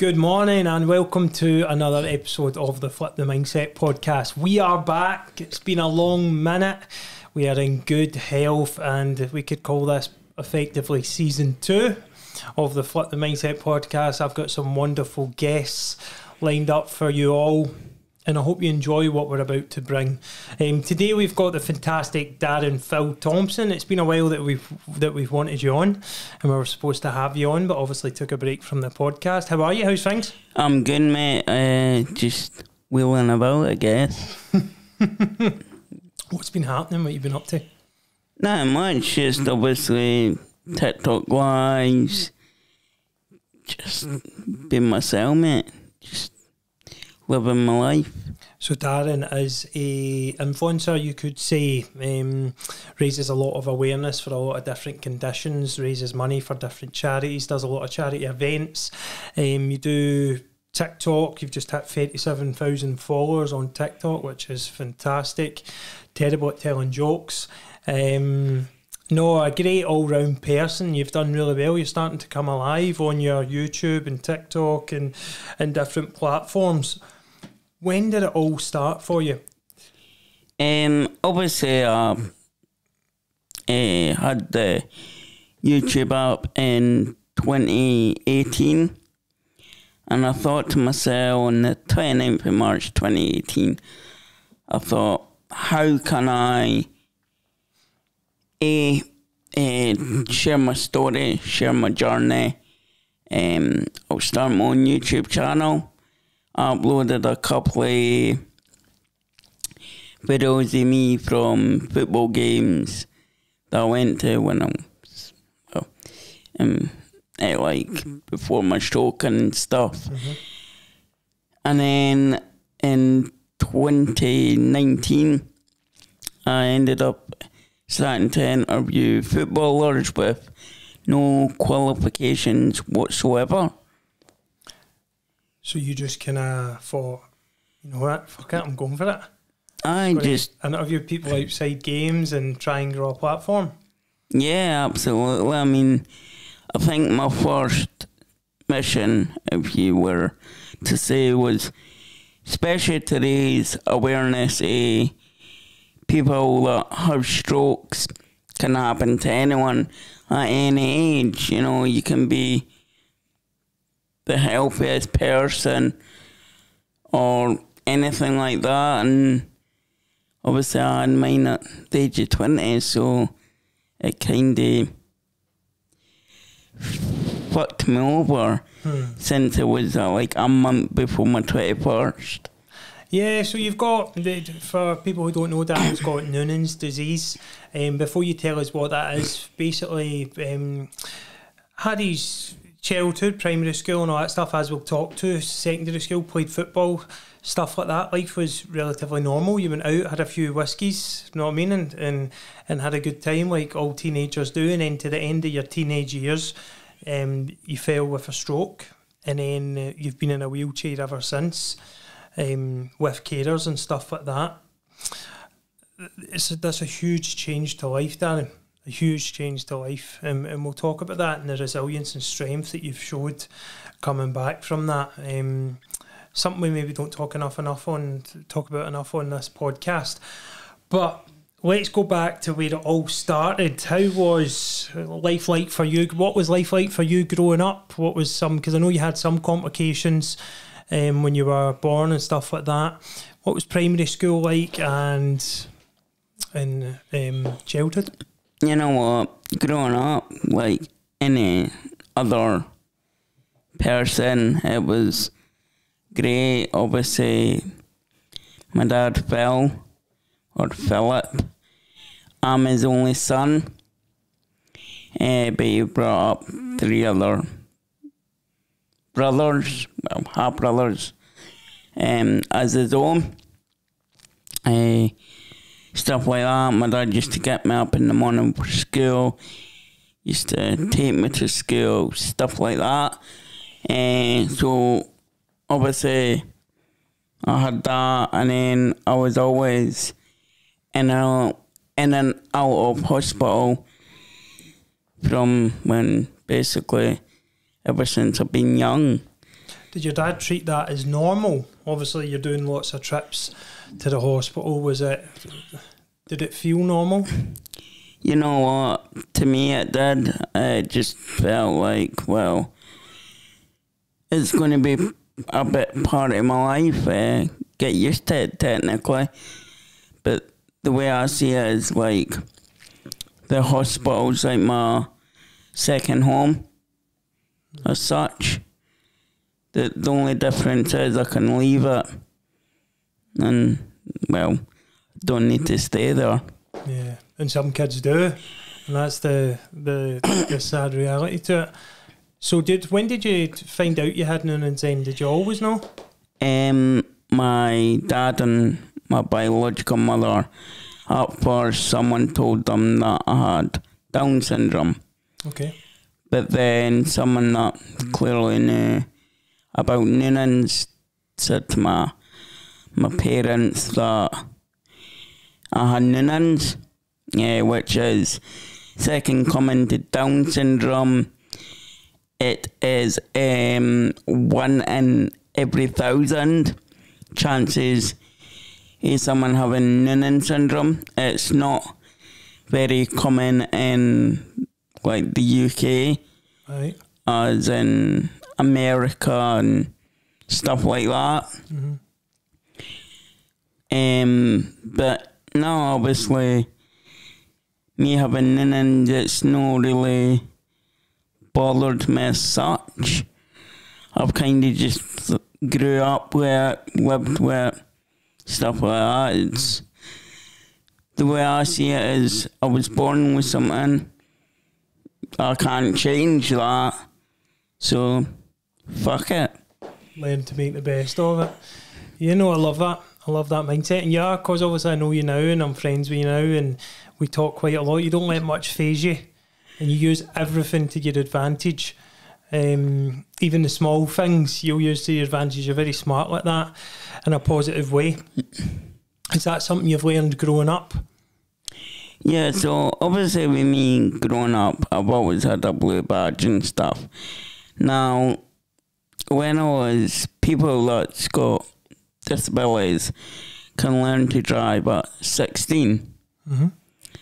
Good morning and welcome to another episode of the Flip the Mindset podcast. We are back. It's been a long minute. We are in good health and we could call this effectively season 2 of the Flip the Mindset podcast. I've got some wonderful guests lined up for you all and I hope you enjoy what we're about to bring. Today we've got the fantastic Darren Phil Thompson. It's been a while that we've wanted you on and we were supposed to have you on, but obviously took a break from the podcast. How are you? How's things? I'm good, mate. Just wheeling about, I guess. What's been happening? What you been up to? Not much, just obviously TikTok lives. Just being myself, mate. Just living my life. So Darren is a influencer, you could say, raises a lot of awareness for a lot of different conditions, raises money for different charities, does a lot of charity events. You do TikTok, you've just hit 37,000 followers on TikTok, which is fantastic. Terrible at telling jokes. No, a great all-round person. You've done really well. You're starting to come alive on your YouTube and TikTok and different platforms. When did it all start for you? Obviously, I had the YouTube up in 2018, and I thought to myself on the 29th of March 2018, I thought, how can I share my story, share my journey? I'll start my own YouTube channel. I uploaded a couple of videos of me from football games that I went to when I was before my stroke and stuff. Mm-hmm. And then in 2019, I ended up starting to interview footballers with no qualifications whatsoever. So you just kind of thought, you know what, fuck it, I'm going for it. I just interview people outside games and try and grow a platform. Yeah, absolutely. I mean, I think my first mission, if you were to say, was especially to raise awareness of people that have strokes. Can happen to anyone at any age. You know, you can be the healthiest person or anything like that, and obviously I had mine at the age of 20, so it kind of fucked me over since it was like a month before my 21st. Yeah, so you've got, for people who don't know, Darren's got Noonan's disease. Before you tell us what that is, basically had his childhood, primary school and all that stuff, as we'll talk to, secondary school, played football, stuff like that. Life was relatively normal. You went out, had a few whiskies, you know what I mean, and had a good time like all teenagers do, and then to the end of your teenage years, you fell with a stroke, and then you've been in a wheelchair ever since, with carers and stuff like that. That's a huge change to life, Darren. A huge change to life, and we'll talk about that and the resilience and strength that you've showed coming back from that. Something we maybe don't talk about enough on this podcast. But let's go back to where it all started. How was life like for you? What was life like for you growing up? What was because I know you had some complications when you were born and stuff like that. What was primary school like and childhood? You know what, growing up, like any other person, it was great. Obviously, my dad Philip. I'm his only son, but he brought up 3 other brothers, well, half brothers, as his own. Stuff like that. My dad used to get me up in the morning for school, used to take me to school, stuff like that. So obviously I had that, and then I was always in and out of hospital from when basically ever since I've been young. Did your dad treat that as normal? Obviously, you're doing lots of trips to the hospital. Did it feel normal? You know what? To me, it did. It just felt like, well, it's going to be a bit part of my life. Get used to it, technically. But the way I see it is like the hospital's like my second home as such. The only difference is I can leave it and, well, don't need to stay there. Yeah, and some kids do, and that's the sad reality to it. So when did you find out you had Noonan's End? Did you always know? My dad and my biological mother, at first someone told them that I had Down syndrome. Okay. But then someone that clearly knew about Noonan's said to my parents that I had Noonan's, which is second coming to Down syndrome. It is 1 in every 1,000 chances of someone having Noonan syndrome. It's not very common in like the UK, right, as in America and stuff like that. But no, obviously, me having Noonan, it's not really bothered me as such. I've kind of just grew up with it, lived with it, stuff like that. It's, the way I see it is, I was born with something. I can't change that. So, fuck it. Learn to make the best of it. You know, I love that. I love that mindset. And yeah, because obviously I know you now and I'm friends with you now and we talk quite a lot. You don't let much faze you and you use everything to your advantage. Even the small things you'll use to your advantage. You're very smart like that in a positive way. Is that something you've learned growing up? Yeah, so obviously with me growing up, I've always had a blue badge and stuff. Now, when I was, people that's got disabilities can learn to drive at 16. Mm-hmm.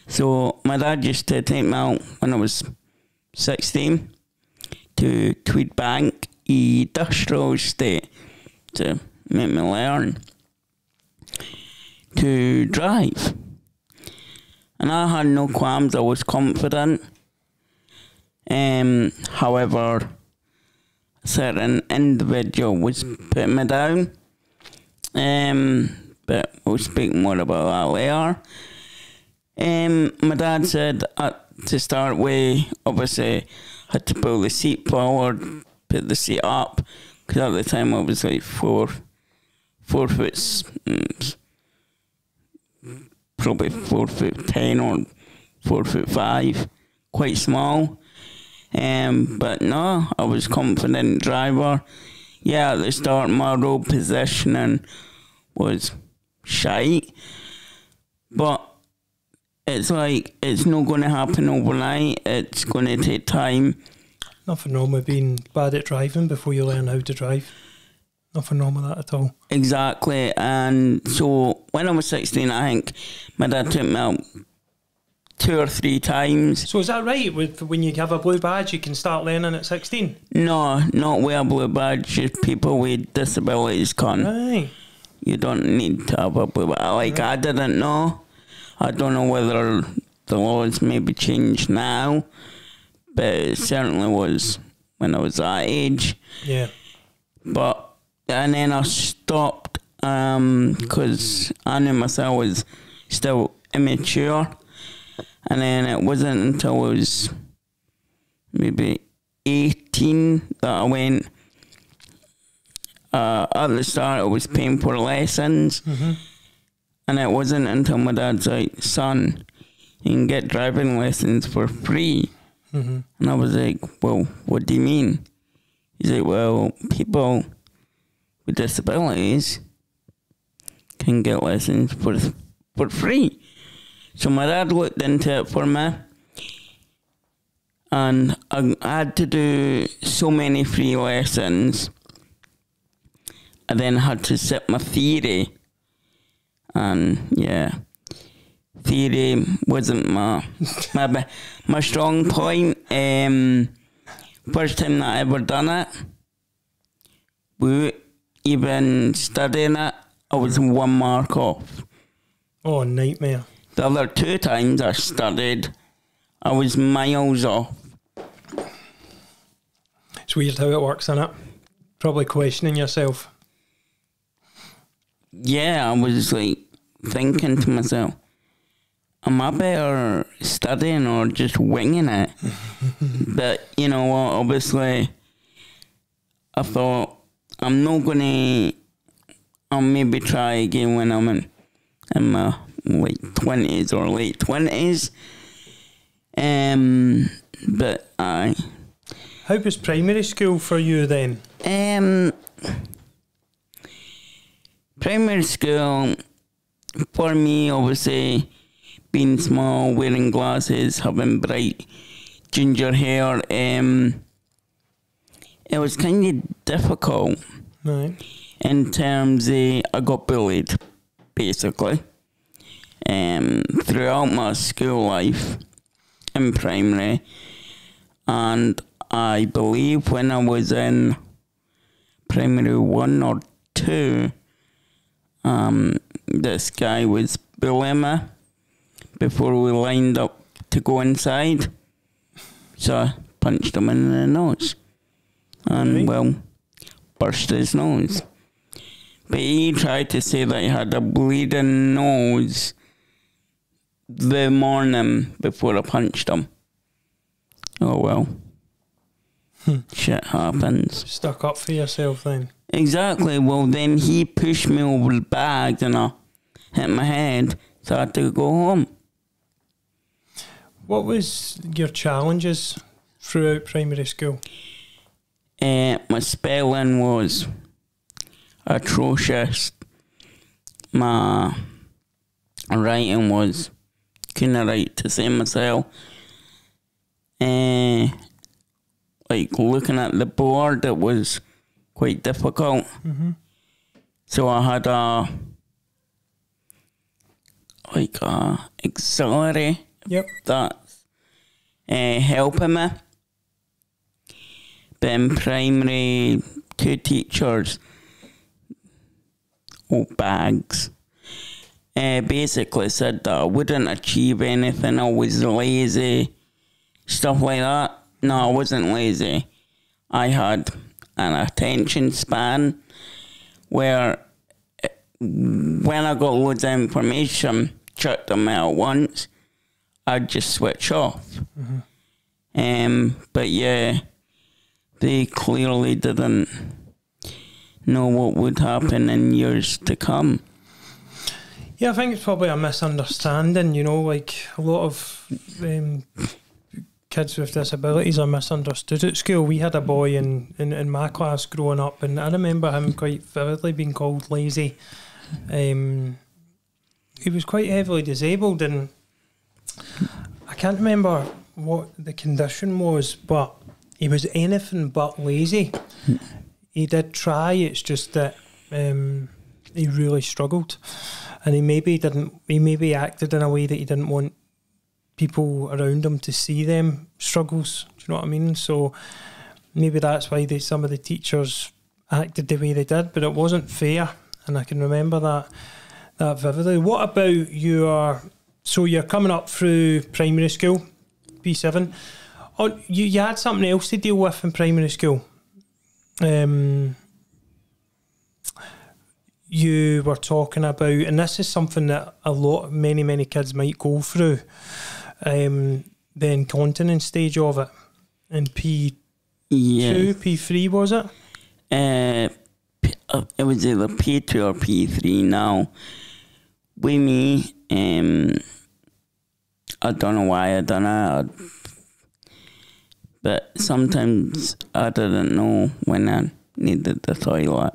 So my dad used to take me out when I was 16 to Tweedbank Industrial Estate to make me learn to drive. And I had no qualms, I was confident. However, a certain individual was putting me down. But we'll speak more about that later. My dad said to start with, obviously, had to pull the seat forward, put the seat up, because at the time I was like 4 foot, probably 4'10" or 4'5", quite small. But no, I was confident driver. Yeah, at the start my road positioning was shite, but it's like, it's not going to happen overnight, it's going to take time. Nothing wrong with being bad at driving before you learn how to drive. Nothing wrong with that at all. Exactly, and so when I was 16, I think my dad took me out 2 or 3 times. So is that right? When you have a blue badge, you can start learning at 16? No, not with a blue badge, just people with disabilities can. Right. You don't need to have a blue badge. Like, right. I didn't know. I don't know whether the laws maybe changed now, but it certainly was when I was that age. Yeah. But, and then I stopped because I knew myself was still immature. And then it wasn't until I was maybe 18 that I went. At the start, I was paying for lessons. Mm-hmm. And it wasn't until my dad's like, son, you can get driving lessons for free. Mm-hmm. And I was like, well, what do you mean? He's like, well, people with disabilities can get lessons for free. So my dad looked into it for me, and I had to do so many free lessons I then had to sit my theory. And yeah, theory wasn't my strong point. First time that I ever done it, even studying it, I was 1 mark off. Oh, nightmare. The other 2 times I studied, I was miles off. It's weird how it works, isn't it? Probably questioning yourself. Yeah, I was like thinking to myself, am I better studying or just winging it? But you know what, obviously I thought I'm not gonna, I'll maybe try again when I'm in my like 20s or late 20s. But how was primary school for you then? Primary school, for me, obviously, being small, wearing glasses, having bright ginger hair, it was kind of difficult. Right. In terms of, I got bullied, basically, throughout my school life in primary. And I believe when I was in primary 1 or 2, this guy was bullying me before we lined up to go inside. So I punched him in the nose. And, right. well, burst his nose. But he tried to say that he had a bleeding nose the morning before I punched him. Oh, well. Shit happens. Stuck up for yourself then. Exactly. Well, then he pushed me over the bag and I hit my head, so I had to go home. What was your challenges throughout primary school? My spelling was atrocious. My writing was, couldn't write to save myself. Like looking at the board, it was quite difficult. Mm-hmm. So I had a auxiliary. Yep. That's helping me. But in primary, 2 teachers, bags, basically said that I wouldn't achieve anything. I was lazy, stuff like that. No, I wasn't lazy. I had an attention span where when I got loads of information chucked at me at once, I'd just switch off. Mm-hmm. But yeah, they clearly didn't know what would happen in years to come. Yeah, I think it's probably a misunderstanding, you know, like a lot of kids with disabilities are misunderstood at school. We had a boy in my class growing up, and I remember him quite vividly being called lazy. He was quite heavily disabled, and I can't remember what the condition was, but he was anything but lazy. He did try, it's just that he really struggled, and he maybe acted in a way that he didn't want people around him to see them struggles. Do you know what I mean? So maybe that's why some of the teachers acted the way they did, but it wasn't fair, and I can remember that vividly. What about so you're coming up through primary school, P7. Oh, you had something else to deal with in primary school. You were talking about, and this is something that many kids might go through, the incontinence stage of it in P2, P3 was it? It was either P2 or P3 now. With me, I don't know why I done it, but sometimes I didn't know when I needed the toilet.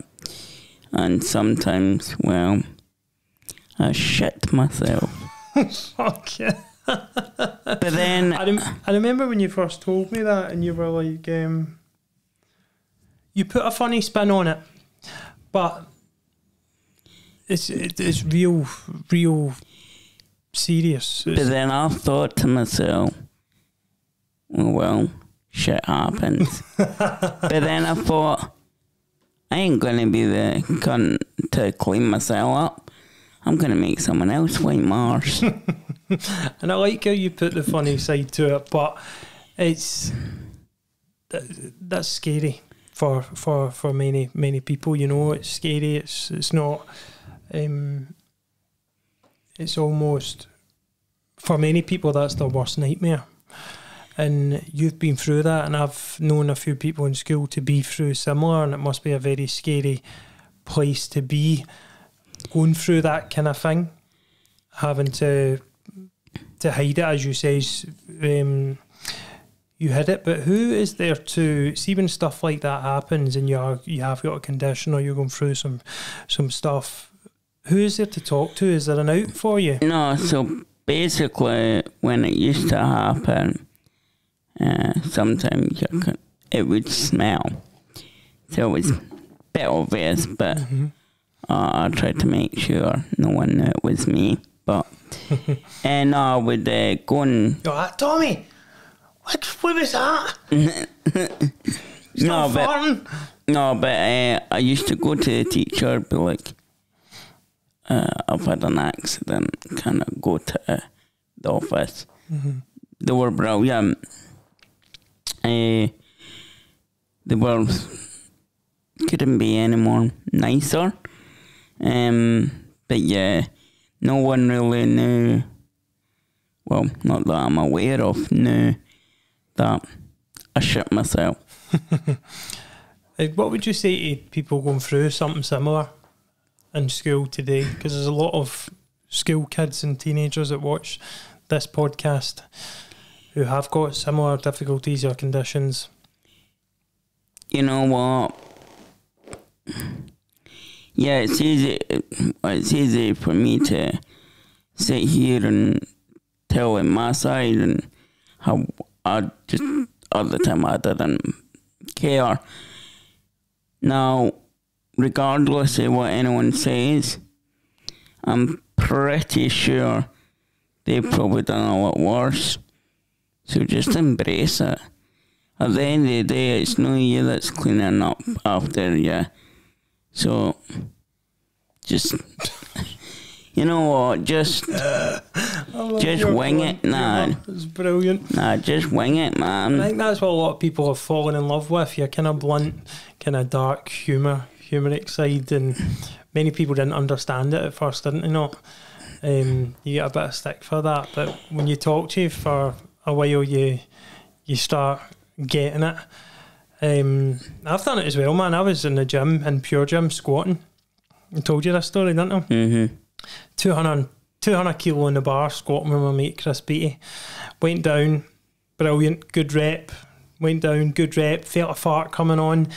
And sometimes, well, I shit myself. Fuck yeah. But then I remember when you first told me that, and you were like, you put a funny spin on it, But it's real serious. But then I thought to myself, well, shit happens. But then I thought, I ain't going to be the cunt to clean myself up. I'm going to make someone else wipe Mars. And I like how you put the funny side to it, but that's scary for many people. You know, it's scary. It's not. It's almost, for many people, that's their worst nightmare. And you've been through that, and I've known a few people in school to be through similar, and it must be a very scary place to be, going through that kind of thing, having to hide it, as you say. You hid it, but who is there to see when stuff like that happens, and you have got a condition, or you're going through some stuff? Who is there to talk to? Is there an out for you? No, so basically, when it used to happen, sometimes it would smell. So it was a bit obvious, but I tried to make sure no one knew it was me. But and I would go and... Oh, Tommy! What was that? No, but I used to go to the teacher, be like, I've had an accident, kind of go to the office. They were brilliant. They couldn't be any more nicer. But yeah, no one really knew, well, not that I'm aware of, knew that I shit myself. What would you say to people going through something similar in school today? Because there's a lot of school kids and teenagers that watch this podcast who have got similar difficulties or conditions. You know what? Yeah, it's easy for me to sit here and tell in my side, and how I just all the time I didn't care. Now, regardless of what anyone says, I'm pretty sure they've probably done a lot worse. So just embrace it. At the end of the day, it's not you that's cleaning up after you. So, just, you know what, just wing it, nah. It's brilliant. Nah, just wing it, man. I think that's what a lot of people have fallen in love with, your kind of blunt, kind of dark humoric side, and many people didn't understand it at first, didn't they not? You get a bit of stick for that, but when you talk to you for a while, you start getting it. I've done it as well, man. I was in the gym, in Pure Gym, squatting. I told you this story, didn't I? Mm-hmm. 200 kilo on the bar, squatting with my mate Chris Beattie. Went down, brilliant, good rep. Went down, good rep, felt a fart coming on.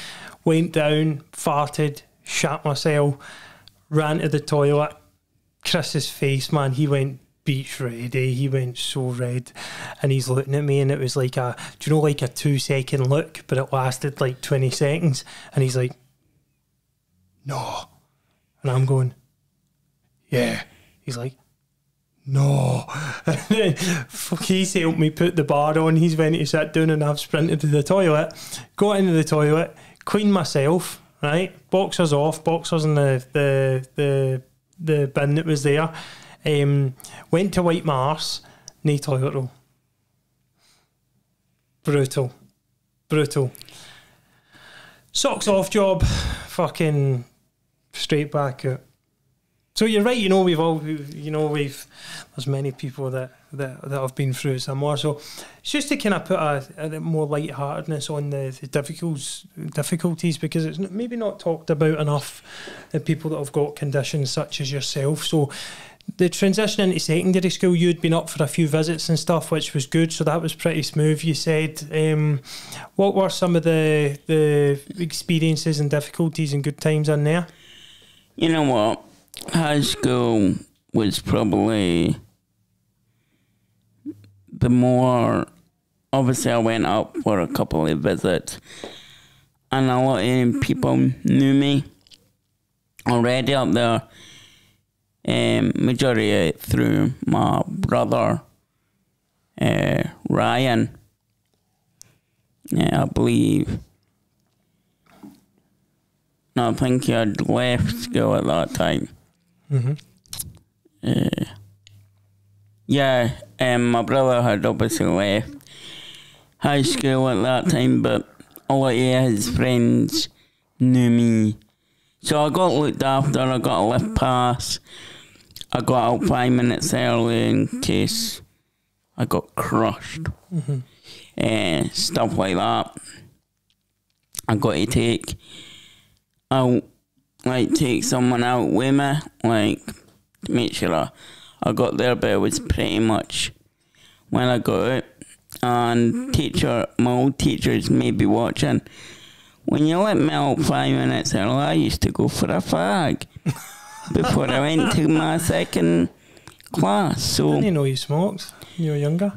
Went down, farted, shat myself, ran to the toilet. Chris's face, man, he went beach ready. He went so red, and he's looking at me, and it was like a 2-second look, but it lasted like 20 seconds, and he's like, no, and I'm going, yeah. He's like, no. And then he's helped me put the bar on. He's went to sit down, and I've sprinted to the toilet, got into the toilet, cleaned myself, right, boxers off, boxers in the bin that was there. Went to wipe my arse, no toilet roll. Brutal. Socks off job, fucking straight back out. So you're right, there's many people that have been through similar. So it's just to kind of put a more lightheartedness on the difficulties, because it's maybe not talked about enough, the people that have got conditions such as yourself. So the transition into secondary school, you'd been up for a few visits and stuff, which was good, so that was pretty smooth, you said. What were some of the experiences and difficulties and good times in there? You know what? High school was probably the more... Obviously, I went up for a couple of visits, and a lot of people knew me. already up there. Majority through my brother, Ryan. Yeah, I believe. No, I think he had left school at that time. My brother had obviously left high school at that time, but a lot of his friends knew me. So I got looked after, I got a lift pass, I got out 5 minutes early in case I got crushed. Stuff like that. I got to take someone out with me, like, to make sure I got there, but it was pretty much when I got out. And my old teachers may be watching. When you let me out 5 minutes early, I used to go for a fag before I went to my second class. So I didn't know you smoked when you were younger.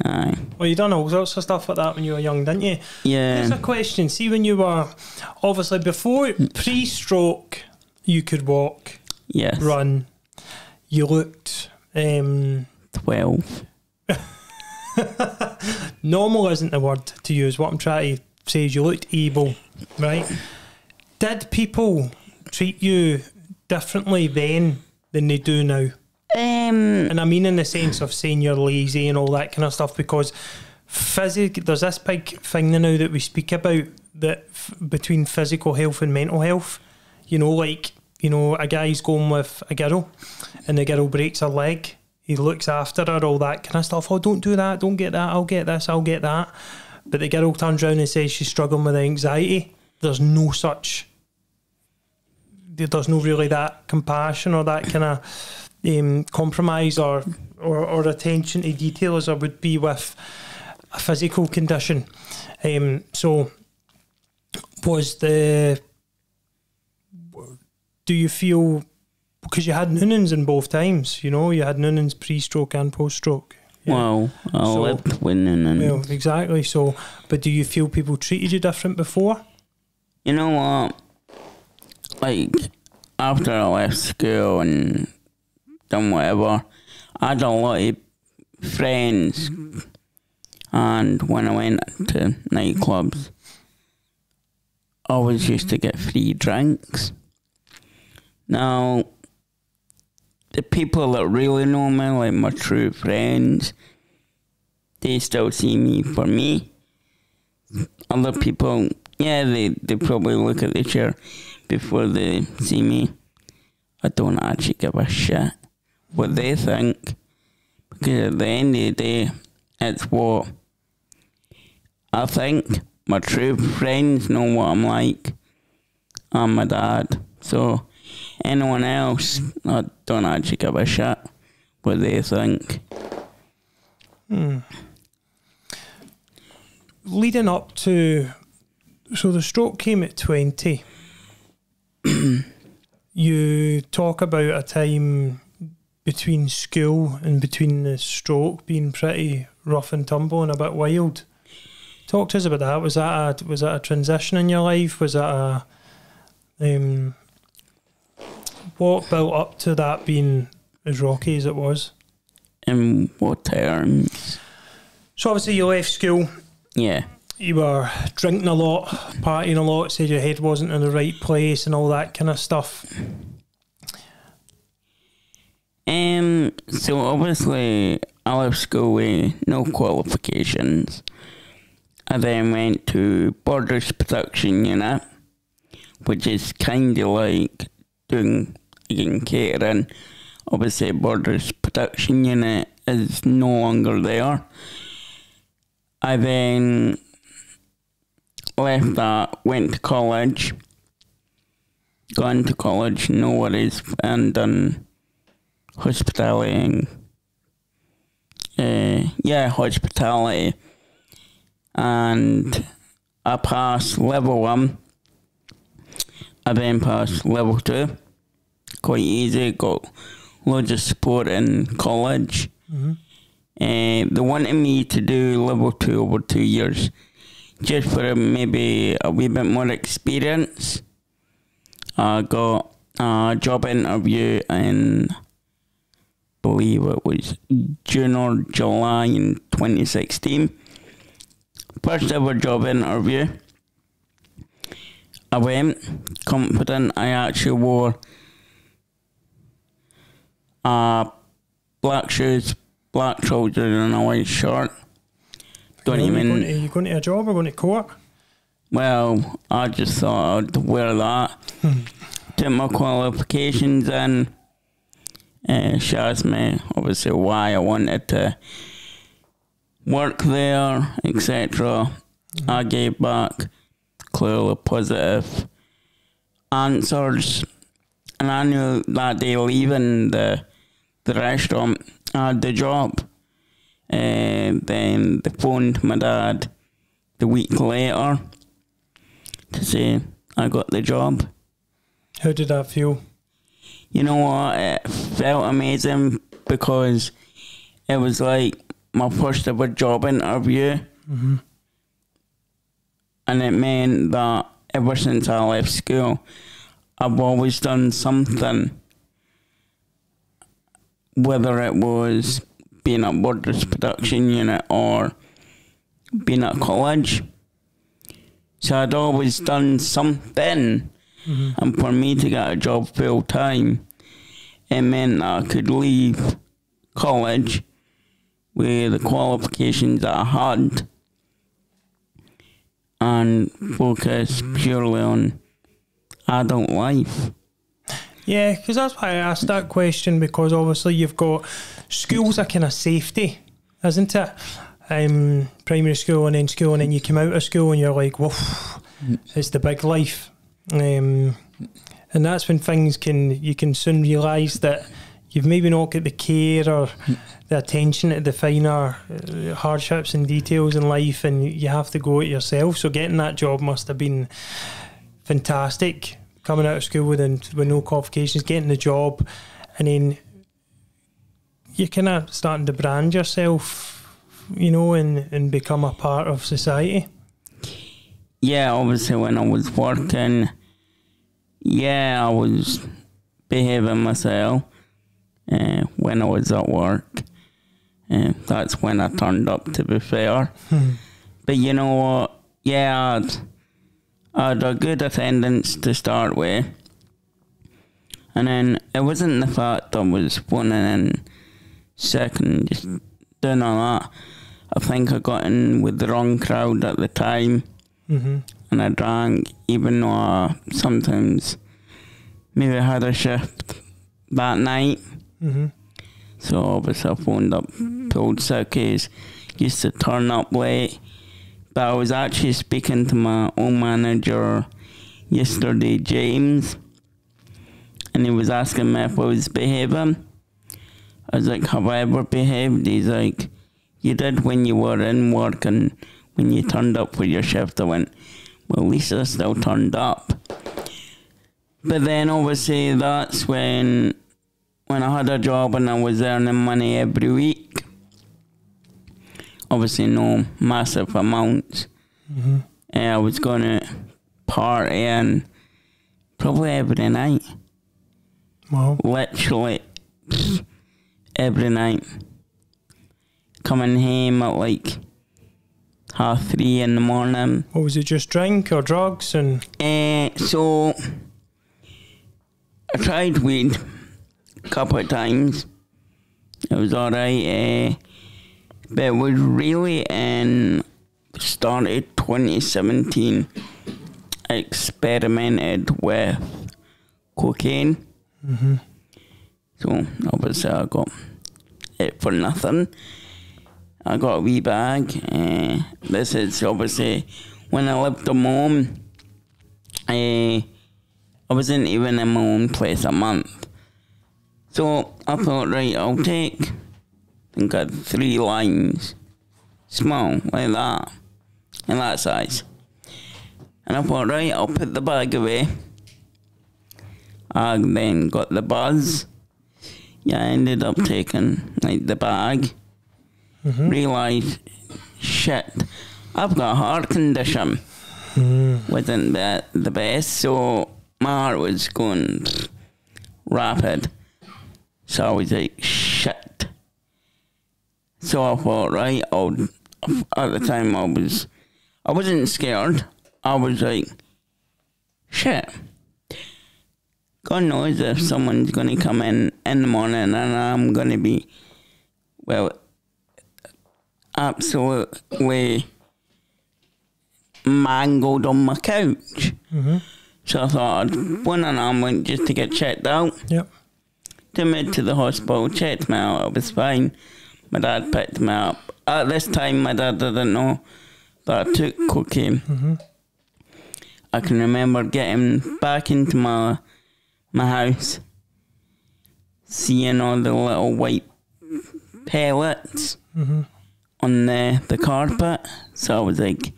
Aye. Well, you done all sorts of stuff like that when you were young, didn't you? Yeah. Here's a question. See, when you were, obviously, before pre-stroke, you could walk, Yes. run. You looked... 12. Normal isn't the word to use. What I'm trying to say is you looked able, right? Did people treat you differently then than they do now? And I mean in the sense of saying you're lazy and all that kind of stuff, because there's this big thing now that we speak about that between physical health and mental health. You know, like, you know, a guy's going with a girl and the girl breaks her leg. He looks after her, all that kind of stuff. Oh, don't do that, don't get that, I'll get this, I'll get that. But the girl turns around and says she's struggling with anxiety. There's no really that compassion or that kind of compromise or attention to detail as there would be with a physical condition. So do you feel, because you had Noonans in both times, you know, you had Noonans pre-stroke and post-stroke. Yeah. Well, I lived with Noonan. Well, exactly. So, but do you feel people treated you different before? You know what? Like, after I left school and done whatever, I had a lot of friends, and when I went to nightclubs, I always used to get free drinks. Now, the people that really know me, like my true friends, they still see me for me. Other people, yeah, they probably look at the chair before they see me. I don't actually give a shit what they think, because at the end of the day, it's what I think. My true friends know what I'm like. I'm my dad. So anyone else, I don't actually give a shit what they think. Leading up to, so the stroke came at 20. You talk about a time between school and between the stroke being pretty rough and tumble and a bit wild. Talk to us about that. Was that a transition in your life? Was that what built up to that being as rocky as it was? In what terms? So obviously you left school. Yeah. You were drinking a lot, partying a lot, said your head wasn't in the right place and all that kind of stuff. So obviously I left school with no qualifications. I then went to Borders Production Unit, which is kind of like doing catering. Obviously Borders Production Unit is no longer there. I then left that, went to college, gone to college, no worries, and done hospitality. Hospitality. And I passed level 1. I then passed level 2. Quite easy, got loads of support in college. They wanted me to do level 2 over 2 years, just for maybe a wee bit more experience. I got a job interview in, believe it was June or July in 2016. First ever job interview. I went confident. I actually wore black shoes, black trousers and a white shirt. Don't even... Are you going to a job or going to court? Well, I just thought I'd wear that. Took my qualifications in. She asked me, obviously, why I wanted to work there, etc. I gave back clearly positive answers. And I knew that day leaving the restaurant, I had the job. Then they phoned my dad the week later to say I got the job. How did that feel? You know what, it felt amazing because it was like my first ever job interview. Mm-hmm. And it meant that ever since I left school, I've always done something, whether it was being at Borders Production Unit or being at college. So I'd always done something. Mm-hmm. And for me to get a job full time, it meant that I could leave college with the qualifications that I had and focus purely on adult life. Yeah, because that's why I asked that question, because obviously you've got school's a kind of safety, isn't it? Primary school and then you come out of school and you're like, whoa, it's the big life. And that's when you can soon realise that you've maybe not got the care or the attention to the finer hardships and details in life, and you have to go it yourself. So getting that job must have been fantastic, coming out of school with no qualifications, getting the job, and then you're kind of starting to brand yourself, you know, and become a part of society. Yeah, obviously when I was working, I was behaving myself when I was at work. That's when I turned up, to be fair. But you know what? Yeah, I had a good attendance to start with. And then it wasn't the fact I was phoning in sick and just doing all that. I think I got in with the wrong crowd at the time. Mm-hmm. And I drank, even though I sometimes maybe had a shift that night. Mm-hmm. So obviously I phoned up, pulled sickies, used to turn up late. But I was actually speaking to my own manager yesterday, James, and he was asking me if I was behaving. I was like, have I ever behaved? He's like, you did when you were in work and when you turned up for your shift. I went, well, at least I still turned up. But then obviously that's when I had a job and I was earning money every week. Obviously no massive amounts. Mm-hmm. I was going to party and probably every night. Wow. Literally every night. Coming home at like 3:30 in the morning. What was it, just drink or drugs? And so I tried weed a couple of times. It was alright, but it was really in started 2017. I experimented with cocaine. Mm-hmm. So obviously I got it for nothing. I got a wee bag. This is obviously when I lived at home. I wasn't even in my own place a month. So I thought, right, I'll take, I think I had 3 lines, small, like that, in that size. And I thought, right, I'll put the bag away. I then got the buzz. Yeah, I ended up taking, like, the bag. Mm-hmm. Realised, shit, I've got a heart condition. Wasn't that the best, so my heart was going rapid. So I was like, shit. So I thought, right, at the time I wasn't scared. I was like, shit. God knows if someone's going to come in the morning and I'm going to be, well, absolutely mangled on my couch. Mm-hmm. So I thought I'd phone an ambulance just to get checked out. Yep. Took me to the hospital, checked me out, it was fine. My dad picked me up. At this time, my dad didn't know that I took cocaine. Mm-hmm. I can remember getting back into my house, seeing all the little white pellets Mm-hmm. on the carpet. So I was like,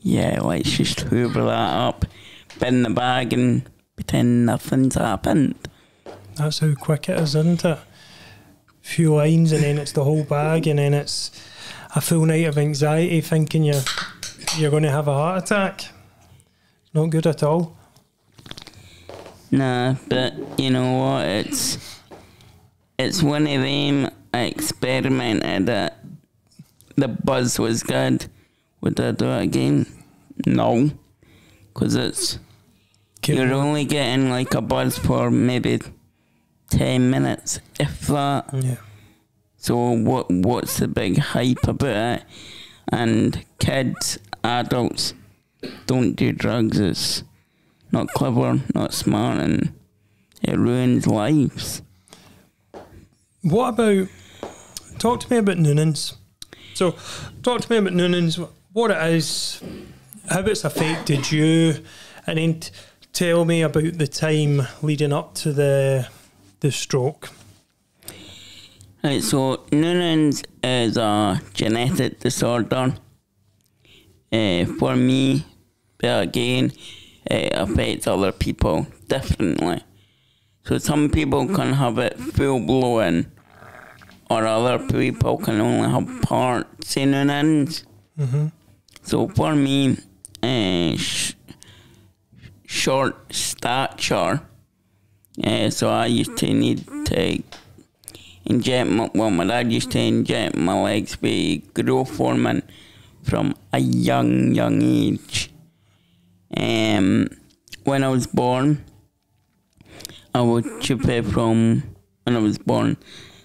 yeah, let's just hoover that up, bin the bag and pretend nothing's happened. That's how quick it is, isn't it? Few lines and then it's the whole bag, and then it's a full night of anxiety thinking you're going to have a heart attack. Not good at all. Nah, but you know what? It's one of them. I experimented it. The buzz was good. Would I do it again? No, because you're only getting like a buzz for maybe 10 minutes, if that. Yeah. So what's the big hype about it? And kids, adults, don't do drugs. It's not clever, not smart, and it ruins lives. What about... Talk to me about Noonans. So, talk to me about Noonans, what it is, how it's affected you, and then tell me about the time leading up to the stroke. Right, so Noonans is a genetic disorder. For me, but again, it affects other people differently. So some people can have it full blown, or other people can only have parts in Noonans. Mm-hmm. So for me, short stature, so I used to need to inject my dad used to inject my legs with growth hormone from a young age. When I was born, I was stupid from when I was born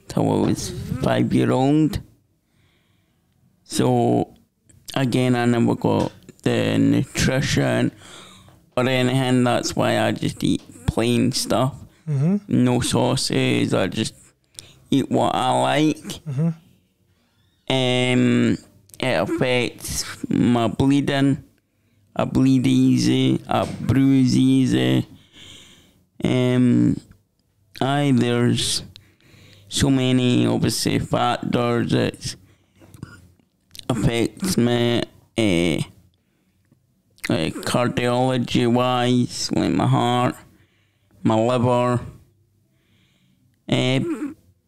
till I was 5-year-old. So again, I never got the nutrition or anything. That's why I just eat plain stuff. Mm-hmm. No sauces. I just eat what I like. Mm-hmm. It affects my bleeding. I bleed easy. I bruise easy. There's so many obviously factors that affects me. Cardiology wise, like my heart, my liver.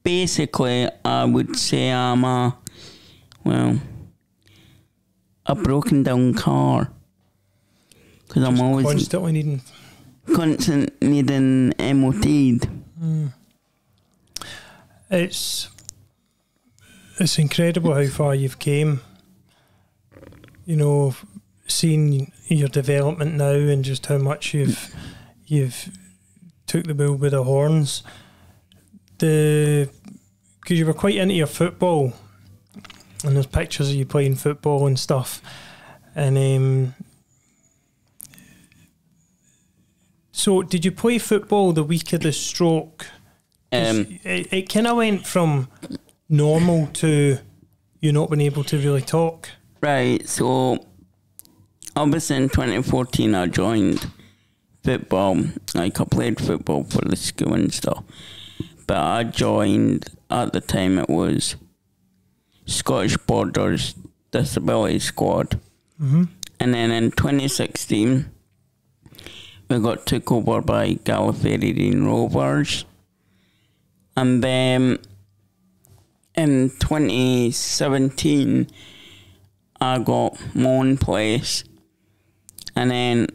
Basically, I would say I'm a broken down car. Because I'm always constantly needing MOT'd. It's incredible how far you've came. You know, seeing your development now and just how much you've took the bull by the horns. Because you were quite into your football, and there's pictures of you playing football and stuff. And so, did you play football the week of the stroke? It kind of went from normal to you not being able to really talk. Right, so obviously in 2014 I joined football. Like I played football for the school and stuff. But I joined, at the time it was Scottish Borders Disability Squad. Mm-hmm. And then in 2016 we got took over by Gallifreyan Rovers. And then in 2017 I got my own place, and then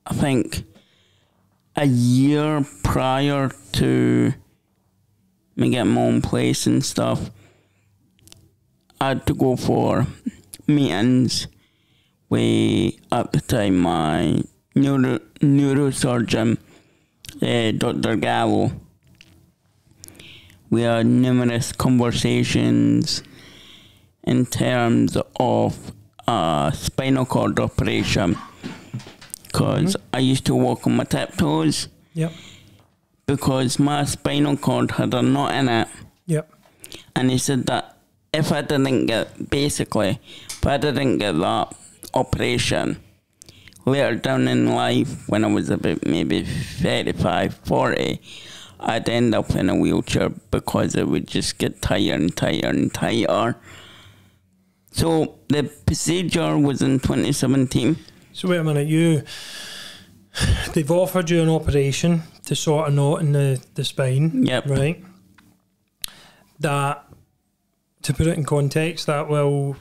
I think a year prior to me getting my own place and stuff, I had to go for meetings with, at the time, my neurosurgeon, Dr. Gallo. We had numerous conversations in terms of a spinal cord operation, because I used to walk on my tiptoes. Yep. Because my spinal cord had a knot in it. Yep. And he said that if I didn't get that operation later down in life, when I was about maybe 35, 40, I'd end up in a wheelchair because it would just get tighter and tighter and tighter. So the procedure was in 2017. So wait a minute, they've offered you an operation to sort a knot in the spine. Yep. Right? That, to put it in context, that will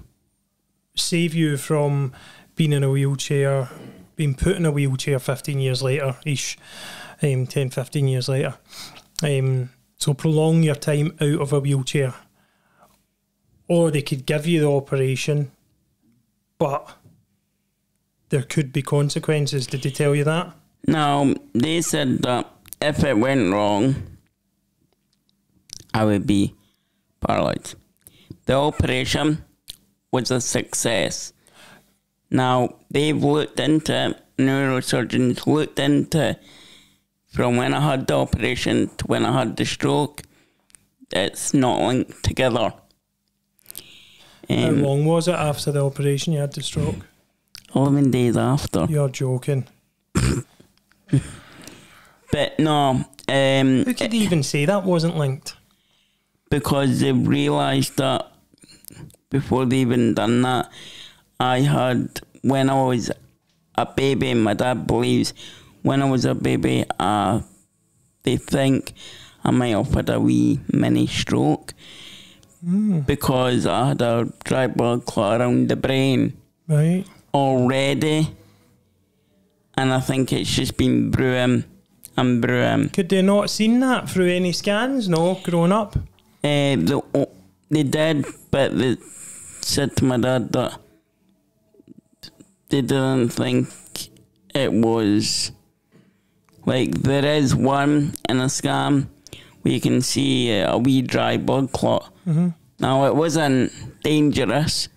save you from being in a wheelchair, being put in a wheelchair 15 years later, 10, 15 years later. So prolong your time out of a wheelchair. Or they could give you the operation, but there could be consequences. Did they tell you that? No, they said that if it went wrong, I would be paralyzed. The operation was a success. Now, they've looked into it, neurosurgeons looked into it, from when I had the operation to when I had the stroke. It's not linked together. How long was it after the operation you had the stroke? 11 days after. You're joking. But no. Who could even say that wasn't linked? Because they realised that before they even done that, I had, when I was a baby, my dad believes when I was a baby, they think I might have had a wee mini stroke. Because I had a dry blood clot around the brain. Right. Already. And I think it's just been brewing and brewing. Could they not seen that through any scans, no, growing up? They did, but they said to my dad that they didn't think it was, like, there is one in a scan where you can see a wee dry blood clot. Now, it wasn't dangerous.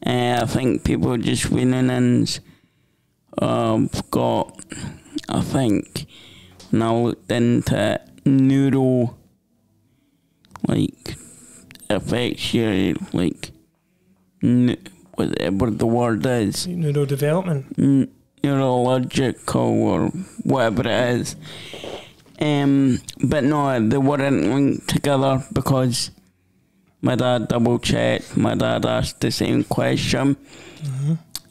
I think people just went in and got, I think, now looked into neuro, like, affects your, like, whatever the word is. Neurodevelopment. Neurological or whatever it is. But no, they weren't linked together because my dad double checked. My dad asked the same question.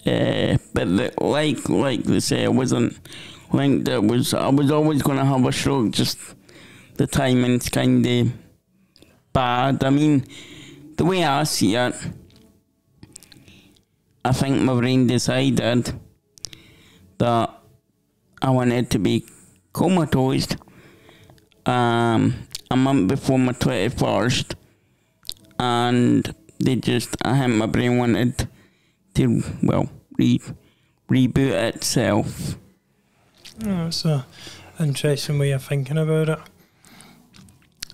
But like they say, it wasn't linked. I was always going to have a stroke. Just the timing's kind of bad. I mean, the way I see it, I think my brain decided that I wanted to be comatose a month before my 21st, and I think my brain wanted to, well, reboot itself. Oh, that's an interesting way of thinking about it.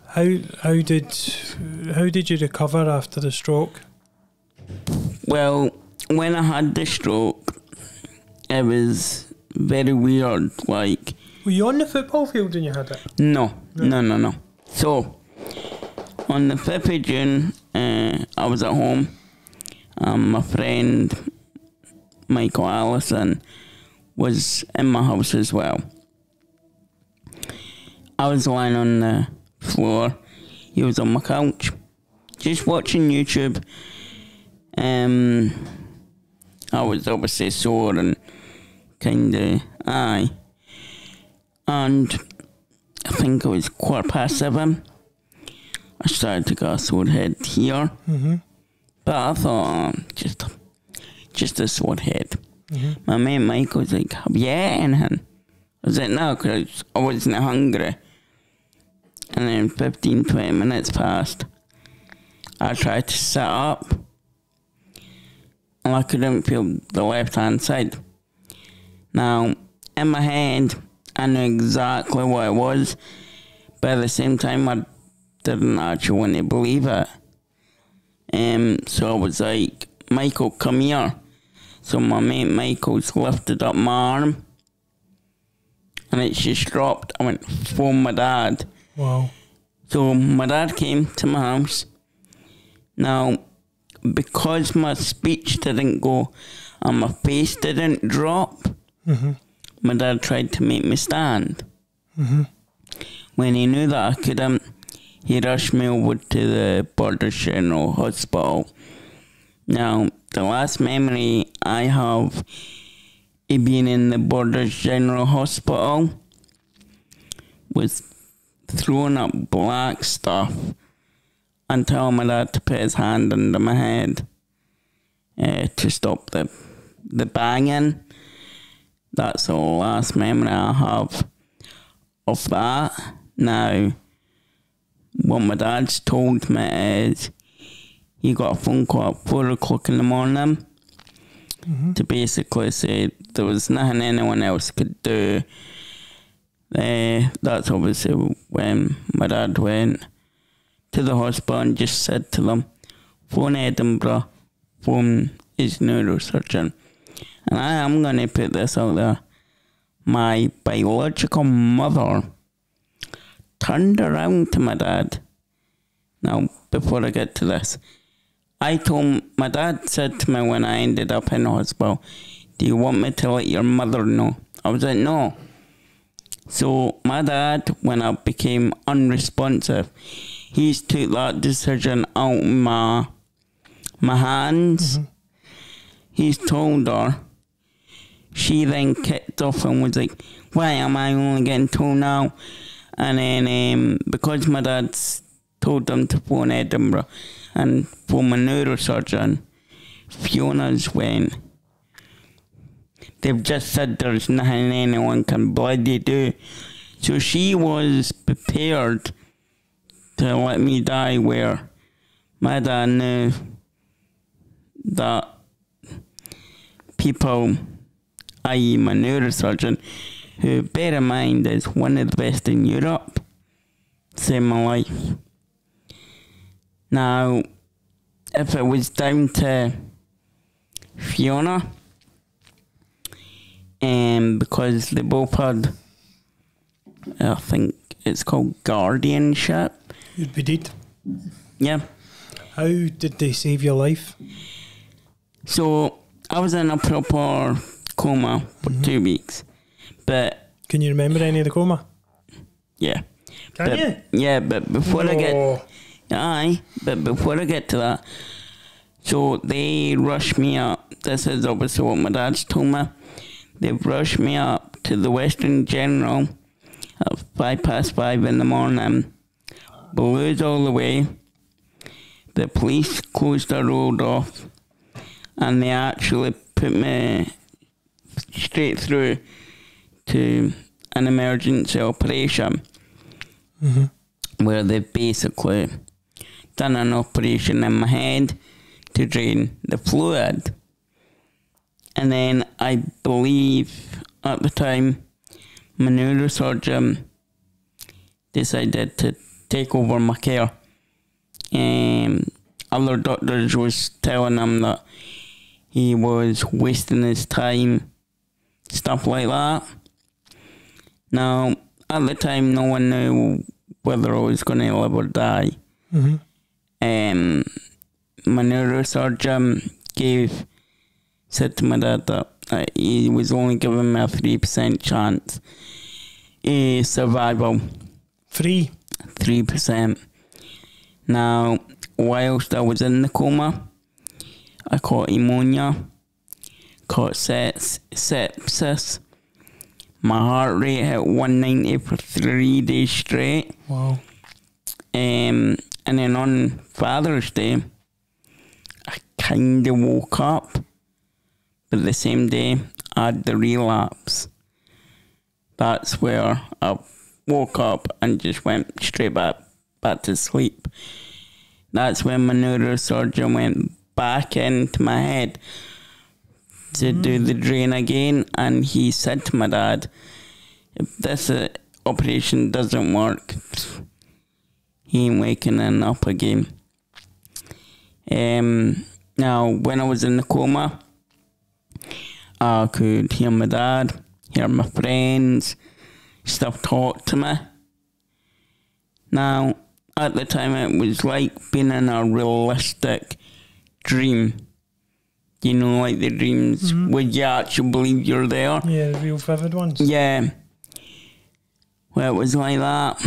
How did you recover after the stroke? Well, when I had the stroke, it was very weird. Like, were you on the football field when you had it? No. So, on the 5th of June, I was at home. My friend Michael Allison was in my house as well. I was lying on the floor. He was on my couch, just watching YouTube. I was obviously sore and kinda and I think it was 7:15. I started to get a sore head here, but I thought just a sore head. My mate Mike was like, "Have you eaten anything?" I was like, no, because I wasn't hungry. And then 15, 20 minutes passed. I tried to sit up, and I couldn't feel the left-hand side. Now, in my head, I knew exactly what it was, but at the same time, I didn't actually want to believe it. So I was like, Michael, come here. So my mate Michael's lifted up my arm, and it just dropped. I went, phone my dad. Wow. So my dad came to my house. Now, because my speech didn't go and my face didn't drop, my dad tried to make me stand. When he knew that I couldn't, he rushed me over to the Borders General Hospital. Now, the last memory I have of being in the Borders General Hospital was throwing up black stuff and telling my dad to put his hand under my head to stop the banging. That's the last memory I have of that. Now, what my dad's told me is he got a phone call at 4 o'clock in the morning to basically say there was nothing anyone else could do. That's obviously when my dad went to the hospital and just said to them, phone Edinburgh, phone his neurosurgeon. And I am going to put this out there. My biological mother turned around to my dad. Now, before I get to this, my dad said to me when I ended up in the hospital, do you want me to let your mother know? I was like, no. So my dad, when I became unresponsive, he's took that decision out of my hands. He's told her. She then kicked off and was like, why am I only getting told now? And then because my dad's told them to phone Edinburgh and phone my neurosurgeon, Fiona's went, they've just said there's nothing anyone can bloody do. So she was prepared to let me die, where my dad knew that people, i.e. my neurosurgeon, who, bear in mind, is one of the best in Europe, saved my life. Now, if it was down to Fiona, because they both had, I think it's called guardianship. You'd be dead. Yeah. How did they save your life? So, I was in a proper coma for 2 weeks. But can you remember any of the coma? Yeah. Can you? Yeah, but before I get to that, so they rushed me up. This is obviously what my dad's told me. They've rushed me up to the Western General at 5:05 in the morning. Blues all the way. The police closed the road off, and they actually put me straight through to an emergency operation, where they basically done an operation in my head to drain the fluid. And then I believe at the time my neurosurgeon decided to take over my care. Other doctors was telling him that he was wasting his time, stuff like that. Now, at the time, no one knew whether I was going to live or die. My neurosurgeon said to my dad that he was only giving me a 3% chance survival. 3%. Now, whilst I was in the coma, I caught pneumonia, caught sepsis. My heart rate hit 190 for 3 days straight. Wow. And then on Father's Day, I kind of woke up. But the same day, I had the relapse. that's where I woke up and just went straight back to sleep. That's when my neurosurgeon went back into my head to do the drain again, and he said to my dad, if this operation doesn't work, he ain't waking up again. Now, when I was in the coma, I could hear my dad, hear my friends, stuff talk to me. Now, at the time, it was like being in a realistic dream. You know, like the dreams where you actually believe you're there. Yeah, the real vivid ones. Yeah. Well, it was like that.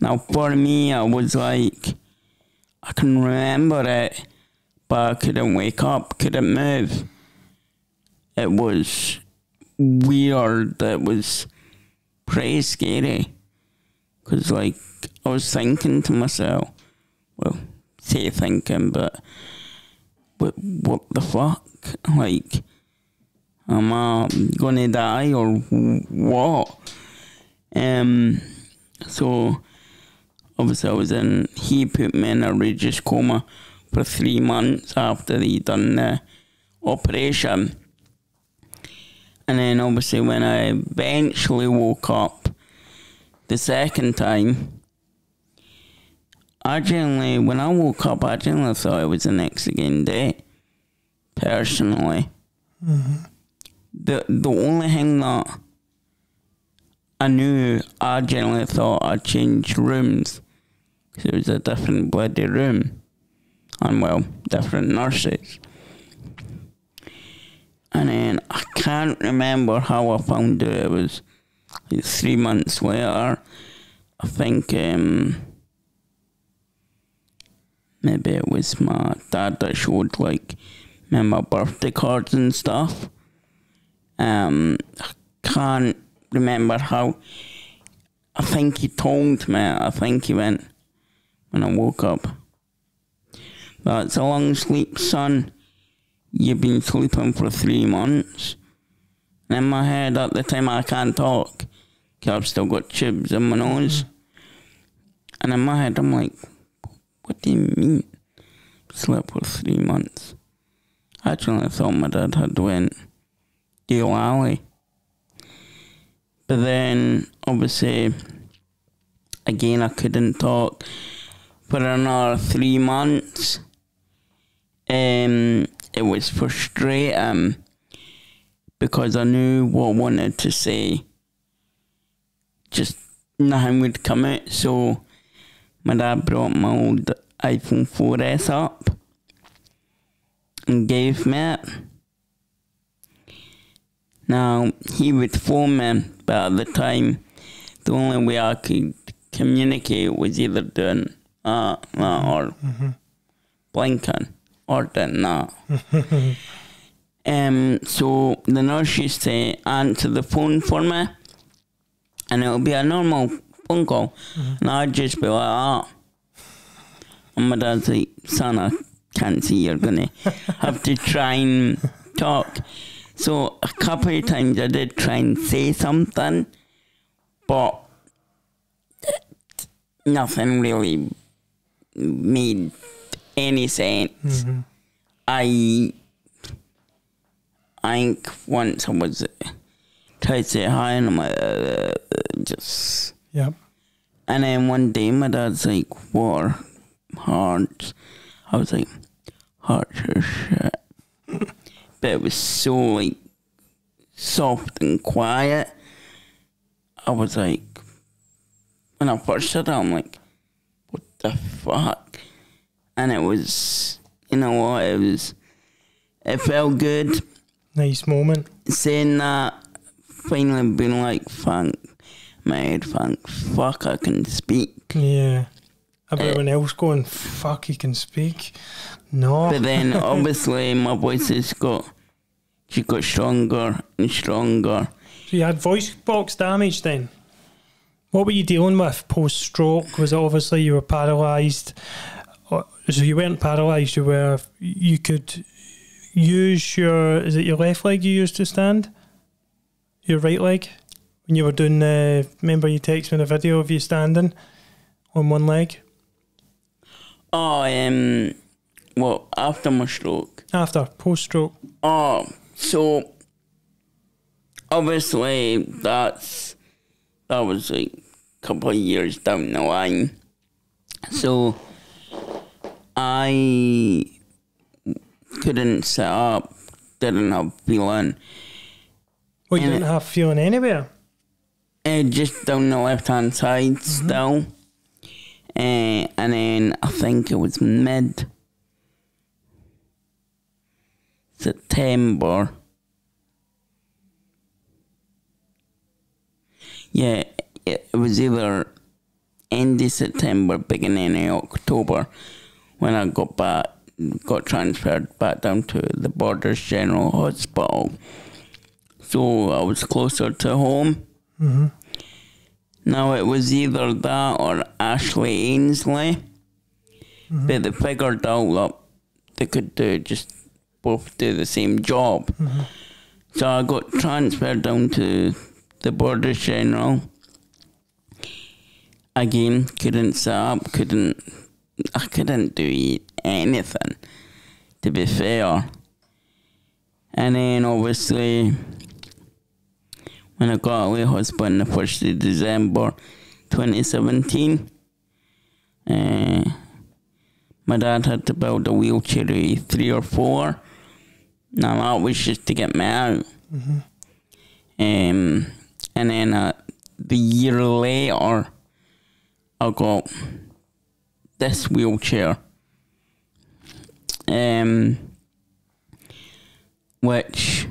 Now, for me, I was like, I can remember it, but I couldn't wake up, couldn't move. It was weird. It was pretty scary. Because, like, I was thinking to myself, well, say thinking, but what the fuck? Like, am I gonna die or what? So, obviously he put me in a religious coma for 3 months after he'd done the operation. And then obviously when I eventually woke up the second time, when I woke up, I generally thought it was the next again day, personally. The only thing that I knew, I generally thought I changed rooms, because it was a different bloody room, and well, different nurses. And then I can't remember how I found out. It was like 3 months later. I think maybe it was my dad that showed like me my birthday cards and stuff. I can't remember how. I think he told me. I think he went when I woke up. That's a long sleep, son. You've been sleeping for 3 months. And in my head at the time I can't talk, because I've still got tubes in my nose. And in my head I'm like, what do you mean? Slept for 3 months. Actually I thought my dad had went Dale Alley. But then obviously again I couldn't talk for another 3 months. It was frustrating because I knew what I wanted to say, just nothing would come out. So my dad brought my old iPhone 4S up and gave me it. Now, he would phone me, but at the time, the only way I could communicate was either doing that or blinking or doing that. So the nurse used to answer the phone for me, and it would be a normal phone call, and I'd just be like that. And my dad's like, son, I can't see, you're going to have to try and talk. So a couple of times I did try and say something, but nothing really made any sense. I think once I was trying to say hi and I'm like, just... Yep. And then one day my dad's like, what are hearts? I was like, hearts are shit. But it was so like soft and quiet. I was like, when I first said it, I'm like, what the fuck? And it was, you know what, it felt good. Nice moment. Saying that, finally being like, thank fuck I can speak. Yeah. Everyone else going, fuck, he can speak. No. But then obviously my voice got stronger and stronger. So you had voice box damage then? What were you dealing with post-stroke? Was it obviously you were paralysed? So you weren't paralysed, you could use your, is it your left leg you used to stand? Your right leg? when you were doing the... Remember you texted me the video of you standing on one leg? Oh, well, after my stroke. After, post-stroke. Oh, so obviously that was like a couple of years down the line. So I couldn't sit up, didn't have feeling. Well, you didn't have feeling anywhere? Just down the left-hand side still. And then I think it was mid-September. Yeah, it was either end of September, beginning of October when I got transferred back down to the Borders General Hospital. So I was closer to home. Mm-hmm. Now it was either that or Ashley Ainsley, but they figured out that they could both do the same job. Mm-hmm. So I got transferred down to the Borders General. Again, couldn't sit up, I couldn't do anything, to be fair. And then obviously, when I got out of hospital on the 1st of December 2017, my dad had to build a wheelchair of 3 or 4. Now that was just to get me out. Mm-hmm. And then the year later, I got this wheelchair, which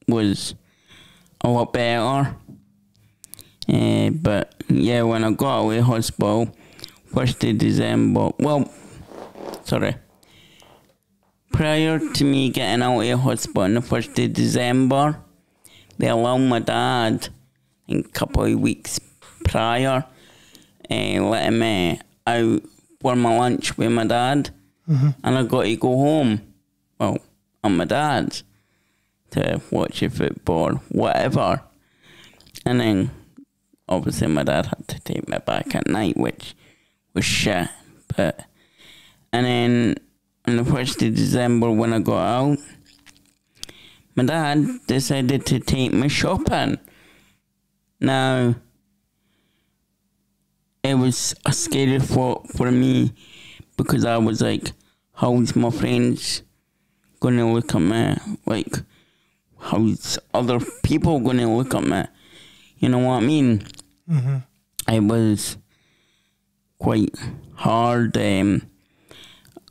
was a lot better. But yeah, when I got out of hospital, 1st of December, prior to me getting out of hospital on the 1st of December, they allowed my dad, a couple of weeks prior, letting me out for my lunch with my dad. Mm-hmm. And I got to go home, at my dad's, to watch a football, whatever. And then, obviously, my dad had to take me back at night, which was shit. And then, on the 1st of December, when I got out, my dad decided to take me shopping. Now, it was a scary thought for me, because I was like, how's my friends going to look at me? Like, how's other people going to look at me? You know what I mean? Mm-hmm. It was quite hard.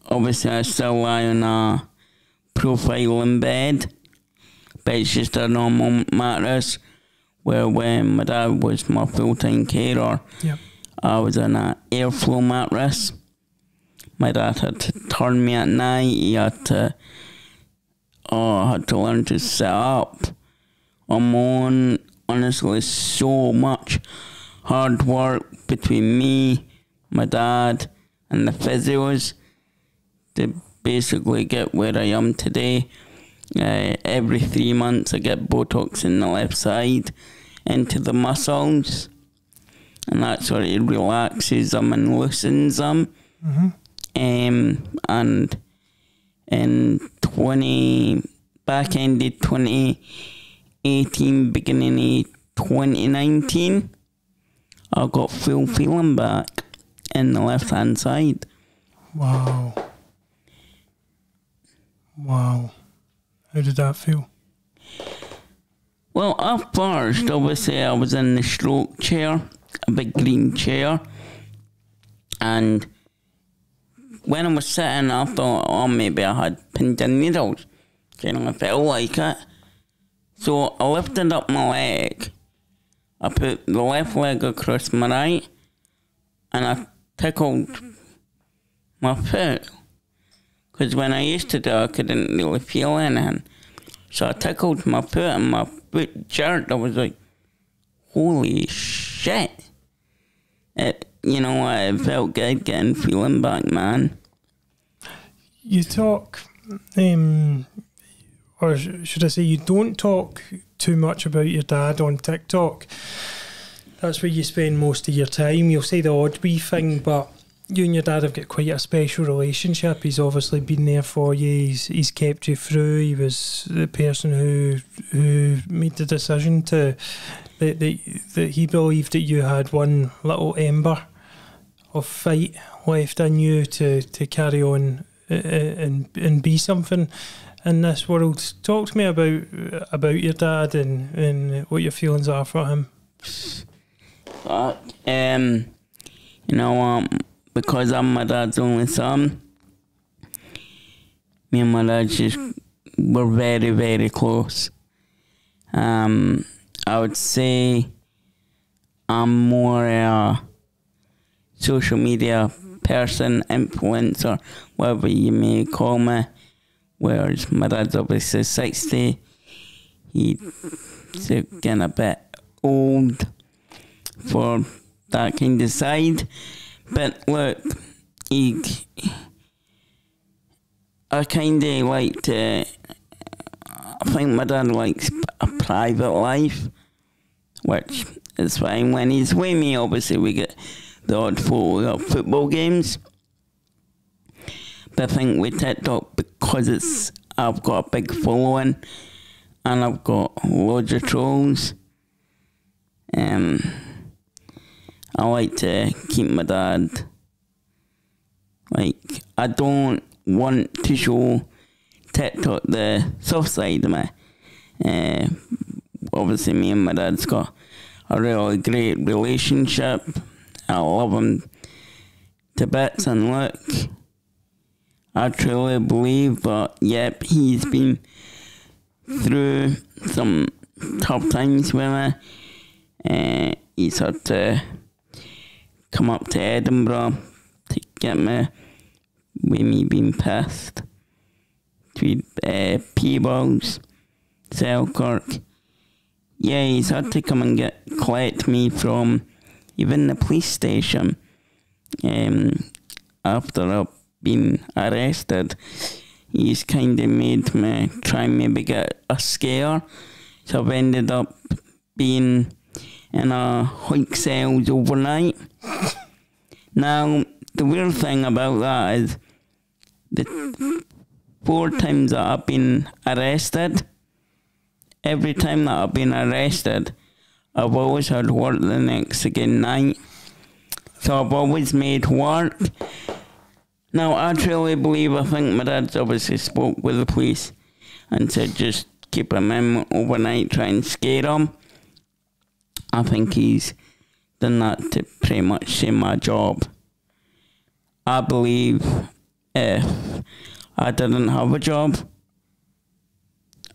Obviously, I still lie on a profiling bed, but it's just a normal mattress, where when my dad was my full-time carer, yep, I was on an airflow mattress. My dad had to turn me at night. He had to... I had to learn to sit up on my own. Honestly, so much hard work between me, my dad, and the physios to basically get where I am today. Every 3 months I get Botox in the left side into the muscles, and that sort of relaxes them and loosens them. Mm-hmm. And in back end of 2018, beginning of 2019, I got full feeling back in the left hand side. Wow. How did that feel? Well, at first, obviously, I was in the stroke chair, a big green chair, and when I was sitting, I thought, maybe I had pins and needles. I felt like it. So I lifted up my leg. I put the left leg across my right, and I tickled my foot. Because when I used to do it, I couldn't really feel anything. So I tickled my foot, and my foot jerked. I was like, holy shit. It felt good getting feeling back, man. You talk, or should I say, you don't talk too much about your dad on TikTok. That's where you spend most of your time. You'll say the odd wee thing, but you and your dad have got quite a special relationship. He's obviously been there for you. He's kept you through. He was the person who made the decision to that he believed that you had one little ember of fight left in you to carry on and be something in this world. Talk to me about your dad and what your feelings are for him. Because I'm my dad's only son, me and my dad just were very, very close. I would say I'm more a social media person, influencer, whatever you may call me, whereas my dad's obviously 60. He's getting a bit old for that kind of side. But look, I kind of like to, I think my dad likes a private life, which is fine. When he's with me, obviously we get the odd photo of football games. But I think with TikTok, because I've got a big following and I've got loads of trolls, I like to keep my dad, like, I don't want to show TikTok the soft side of me. Obviously me and my dad's got a really great relationship. I love him to bits, and look, I truly believe that, yep, he's been through some tough times with me. He's had to come up to Edinburgh to get me, with me being pissed, to Peebles, Selkirk. Yeah, he's had to come and collect me from even the police station after I've been arrested. He's kind of made me try and maybe get a scare, so I've ended up being in a hoik cells overnight. Now, the weird thing about that is the 4 times that I've been arrested, every time that I've been arrested, I've always had work the next again night. So I've always made work. Now, I truly believe, I think my dad's obviously spoke with the police and said just keep him in overnight, try and scare him. I think he's done that to pretty much save my job. I believe if I didn't have a job,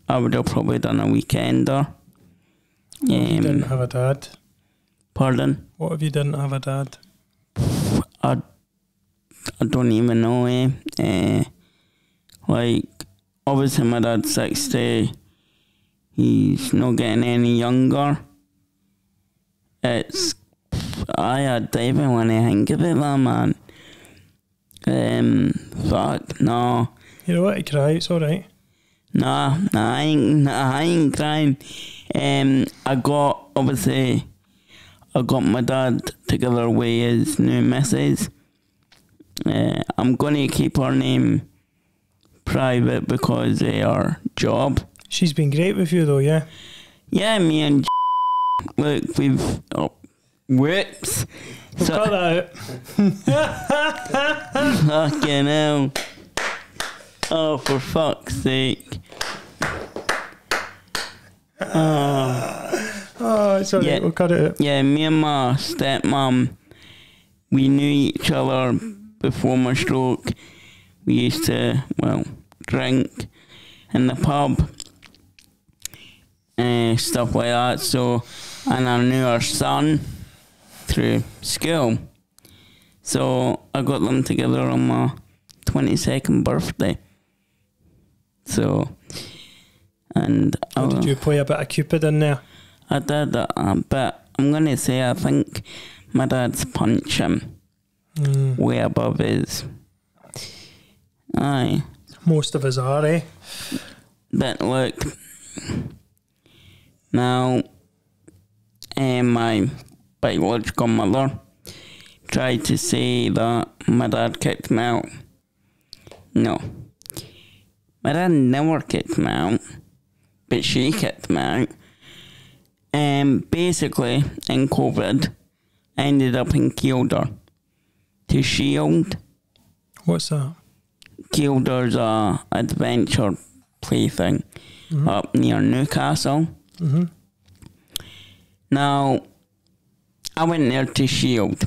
I would have probably done a weekender. What if you didn't have a dad? Pardon? What if you didn't have a dad? I don't even know, like, obviously my dad's 60. He's not getting any younger. I don't even want to think about that, man. Fuck, no. You know what, you cry, it's alright. Nah, I ain't crying. I got my dad together with his new missus. I'm gonna keep her name private because of her job. She's been great with you though, yeah? Yeah, me and look, we've whoops. We'll cut that out. Fucking hell. Oh, for fuck's sake. Oh, it's alright, yeah, we'll cut it out. Yeah, me and my stepmom, we knew each other before my stroke. We used to, drink in the pub and stuff like that. So, and I knew her son through school. So I got them together on my 22nd birthday. So, and did you play a bit of Cupid in there? I did, but I'm going to say I think my dad's punching way above his. Aye. Most of us are, eh? But look, Now, my biological mother tried to say that my dad kicked me out. No. My dad never kicked me out, but she kicked me out. Basically, in COVID, I ended up in Kielder to Shield. What's that? Kielder's a adventure plaything up near Newcastle. Mm-hmm. Now, I went there to Shield.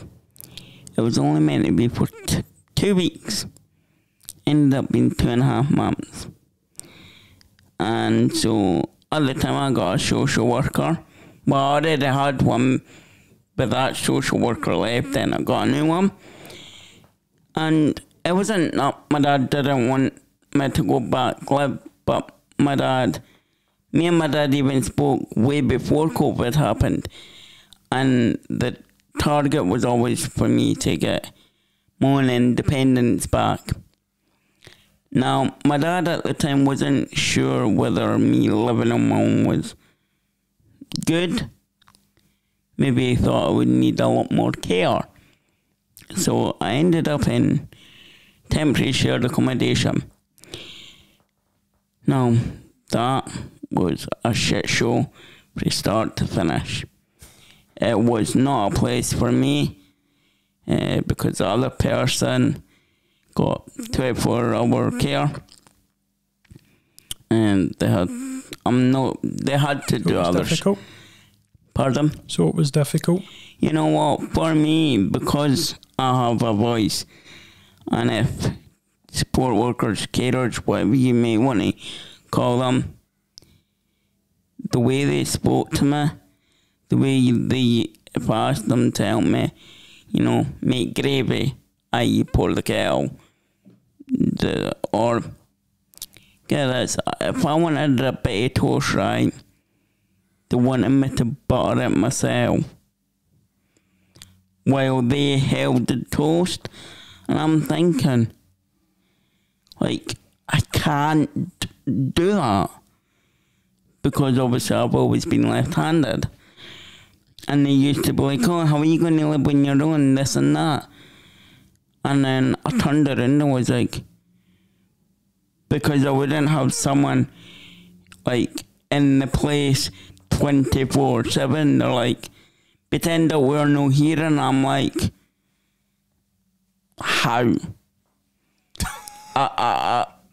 It was only meant to be for 2 weeks. Ended up being 2.5 months. And so, at the time I got a social worker. Well, I already had one, but that social worker left and I got a new one. And it wasn't that my dad didn't want me to go back live, but me and my dad even spoke way before COVID happened. And the target was always for me to get more independence back. Now, my dad at the time wasn't sure whether me living on my own was good. Maybe he thought I would need a lot more care. So I ended up in temporary shared accommodation. Now, that was a shit show from start to finish. It was not a place for me because the other person got 24-hour care, and they had to do others. Difficult. Pardon? So it was difficult. You know what? For me, because I have a voice, and if support workers, carers, whatever you may want to call them, the way they spoke to me, the way if I asked them to help me, make gravy, i.e. pour the kettle, or get this, if I wanted a bit of toast, right, they wanted me to butter it myself while they held the toast. And I'm thinking, like, I can't do that because obviously I've always been left-handed. And they used to be like, oh, how are you going to live on your own, this and that. And then I turned around and was like, because I wouldn't have someone like in the place 24/7. They're like, pretend that we're no here, and I'm like, how?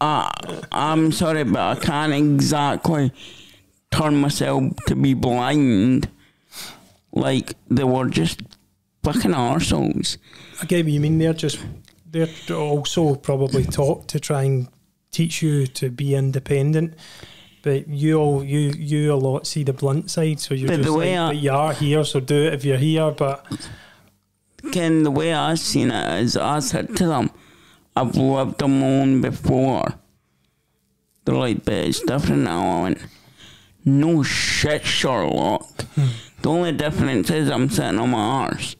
I'm sorry, but I can't exactly turn myself to be blind. Like, they were just fucking arseholes. I get what you mean. They're also probably taught to try and teach you to be independent, but you a lot see the blunt side. So you're just like, but you are here, so do it if you're here. But Ken, the way I've seen it is, I said to them, I've lived on my own before. They're like, but it's different now. I went, no shit, Sherlock. The only difference is I'm sitting on my arse.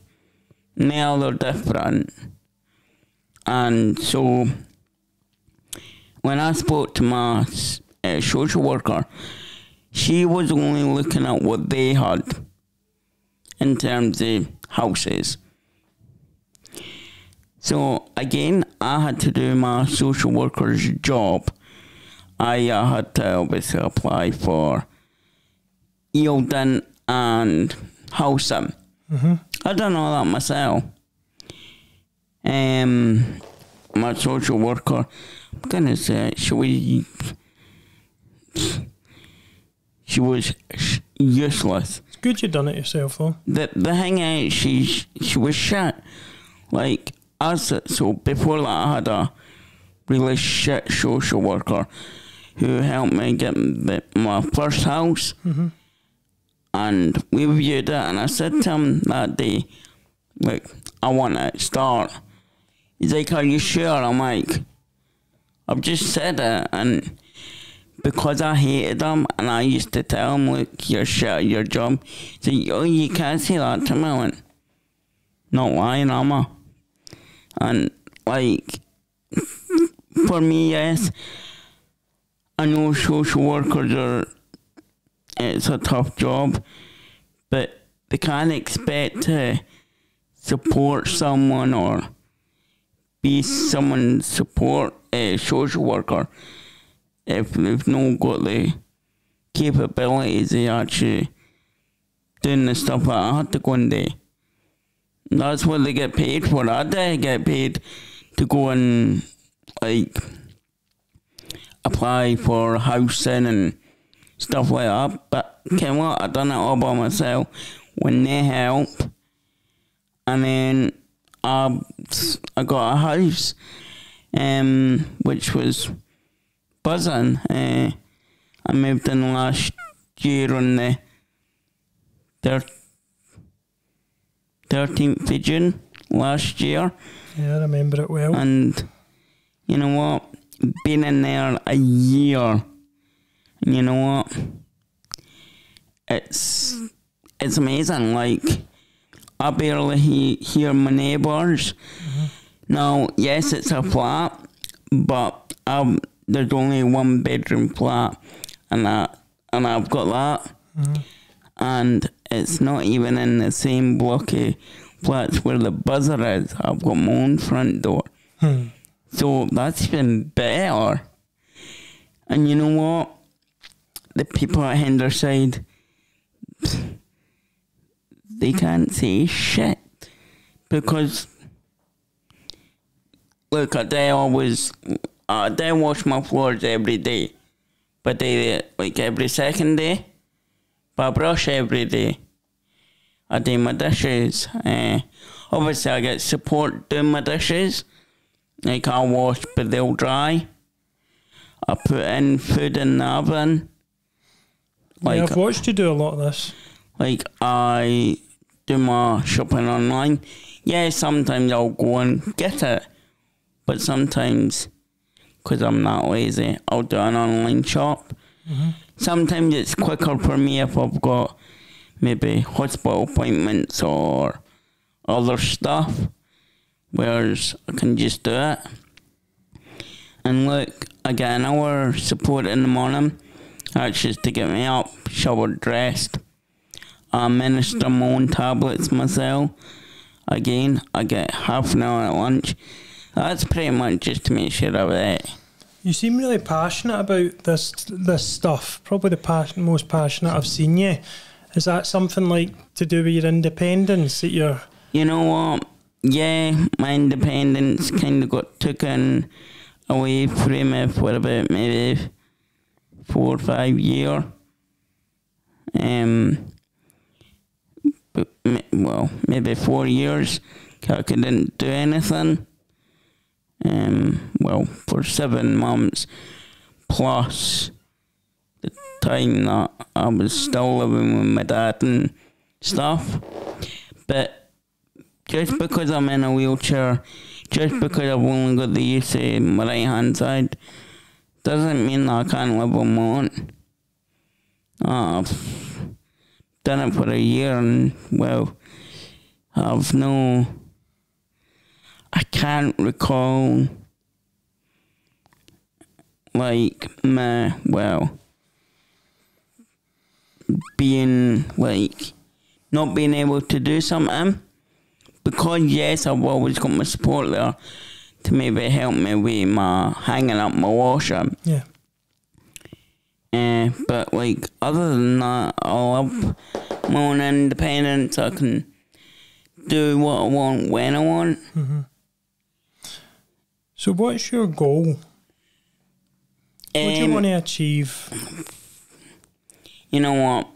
Now they're different. And so, when I spoke to my social worker, she was only looking at what they had in terms of houses. So, again, I had to do my social worker's job. I had to obviously apply for Eildon and housing. I done all that myself. My social worker, I'm gonna say she was useless. it's good you done it yourself, though. The thing is, she was shit. Like, so before that, I had a really shit social worker who helped me get my first house. And we viewed it, and I said to him that day, like, I want to start. He's like, are you sure? I'm like, I've just said it. And because I hated him, and I used to tell him, look, you're shit at your job. He's like, oh, you can't say that to me. I went, not lying, am I? And, like, for me, yes, I know social workers it's a tough job, but they can't expect to support someone or be someone's support social worker if they've not got the capabilities of actually doing the stuff that I had to go and do. That's what they get paid for. I did get paid to go and like apply for housing and stuff like that. But you know what? I done it all by myself with no help. And then I got a house, which was buzzing. I moved in last year on the 13th of June last year. Yeah, I remember it well. And you know what? Been in there a year. And you know what? It's amazing. Like, I barely hear my neighbours. Mm-hmm. Now, yes, it's a flat, but there's only 1 bedroom flat, and I've got that. Mm-hmm. And it's not even in the same block of flats where the buzzer is. I've got my own front door. So that's even better. And you know what? The people at Henderside, they can't say shit. Because, look, I wash my floors every day. But like every second day. But I brush every day. I do my dishes. Obviously, I get support doing my dishes. Like, I wash, but they'll dry. I put in food in the oven. Like, yeah, I've watched you do a lot of this. Like, I do my shopping online. Yeah, sometimes I'll go and get it. But sometimes, because I'm not lazy, I'll do an online shop. Mm-hmm. Sometimes it's quicker for me if I've got maybe hospital appointments or other stuff, whereas I can just do it. And look, I get an hour support in the morning. That's just to get me up, showered, dressed. I administer my own tablets myself. Again, I get half an hour at lunch. That's pretty much just to make sure I'm it. You seem really passionate about this stuff. Probably the most passionate I've seen you. Is that something like to do with your independence that you're... You know what? Yeah, my independence kind of got taken away from me for about maybe 4 or 5 years. Well, maybe 4 years. I couldn't do anything. Well, for 7 months, plus the time that I was still living with my dad and stuff. But just because I'm in a wheelchair, just because I've only got the use of my right hand side, doesn't mean that I can't live on my own. I've done it for a year and, well, I can't recall, like, being, like, not being able to do something. Because, yes, I've always got my support there to maybe help me with my hanging up my washer. Yeah. But, like, other than that, I love my own independence. I can do what I want when I want. Mm-hmm. So what's your goal? What do you want to achieve? You know what?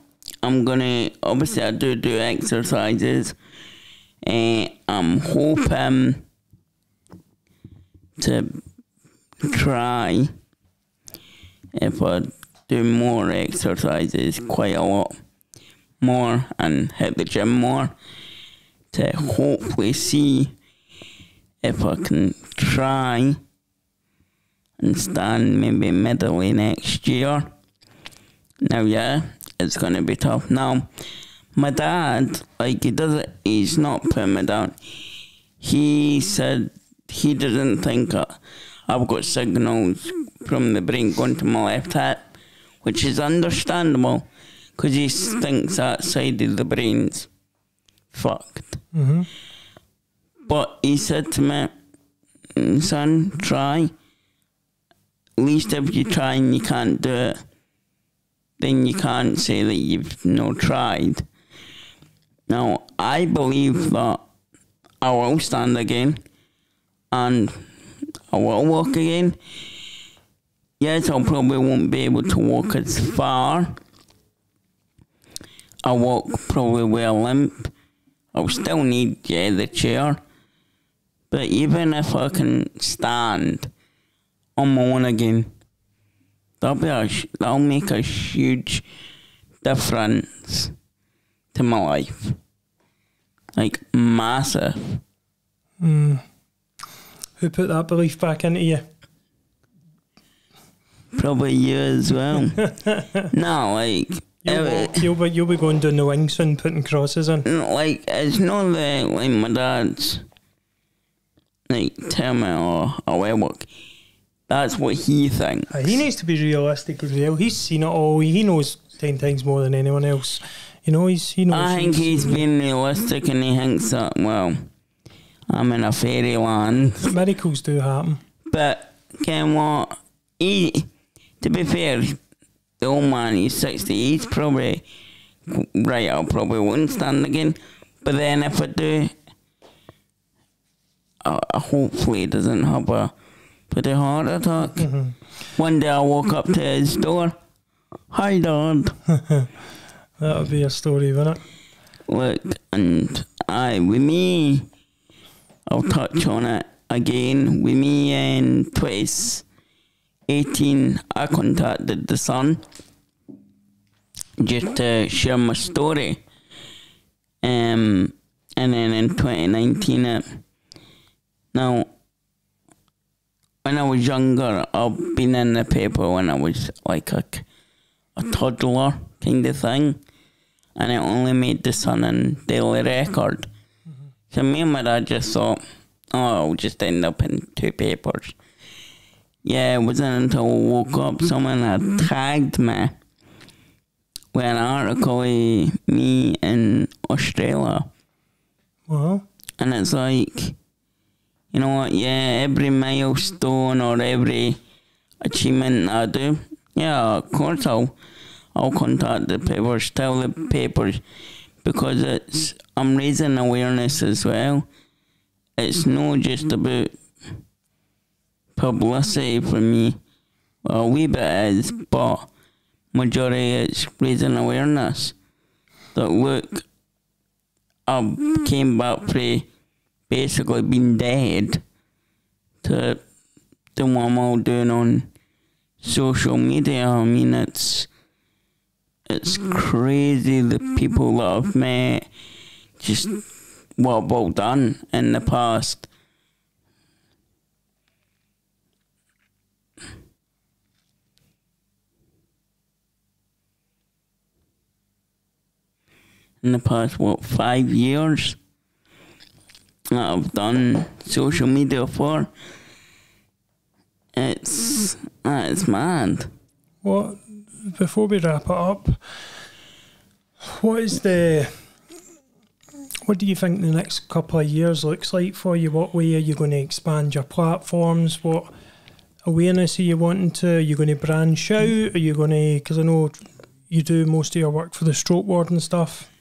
Obviously I do exercises. I'm hoping to try, if I do more exercises, quite a lot more, and hit the gym more, to hopefully see if I can try and stand maybe middle of next year. Now, yeah, it's going to be tough. Now, my dad, like, he's not putting me down. He said he doesn't think I've got signals from the brain going to my left hip, which is understandable, because he thinks that side of the brain's fucked. Mm-hmm. But he said to me, son, try. At least if you try and you can't do it, then you can't say that you've not tried. Now, I believe that I will stand again and I will walk again. Yes, I probably won't be able to walk as far. I'll walk probably with a limp. I'll still need, the chair. But even if I can stand on my own again, that'll make a huge difference to my life. Like, massive. Who put that belief back into you? Probably you as well. No, like... You'll be going down the wing soon, putting crosses in. Like, it's not that, like, my dad's, like, tell me, I will work. That's what he thinks. He needs to be realistic as well. He's seen it all. He knows 10 times more than anyone else. He knows. I think he's being realistic and he thinks that, well, I'm in a fairyland. Miracles do happen. But, what? To be fair, the old man, he's 60, he's probably, right, I probably won't stand again. But then if I do, hopefully he doesn't have a bloody heart attack. Mm-hmm. One day I woke up to his door. Hi, Dad. That would be a story, wouldn't it? Look, and with me, I'll touch on it again. With me in 2018, I contacted the Sun just to share my story. And then in 2019, now, when I was younger, I've been in the paper when I was like a toddler kind of thing. And it only made the Sun and Daily Record. Mm-hmm. So me and my dad just thought, I'll just end up in 2 papers. Yeah, it wasn't until I woke up, someone had tagged me with an article of me in Australia. Wow. And it's like, you know what, every milestone or every achievement I do, of course I'll contact the papers, tell the papers, because I'm raising awareness as well. It's not just about publicity for me. Well, a wee bit is, but majority it's raising awareness. That look, I came back from basically being dead to what I'm all doing on social media. I mean, it's crazy the people that I've met, just what I've all done in the past. In the past, 5 years that I've done social media for. It's mad. What, before we wrap it up, what do you think the next couple of years looks like for you? What way are you going to expand your platforms? What awareness are you wanting to? Are you going to branch out? Are you going to, because I know you do most of your work for the stroke ward and stuff,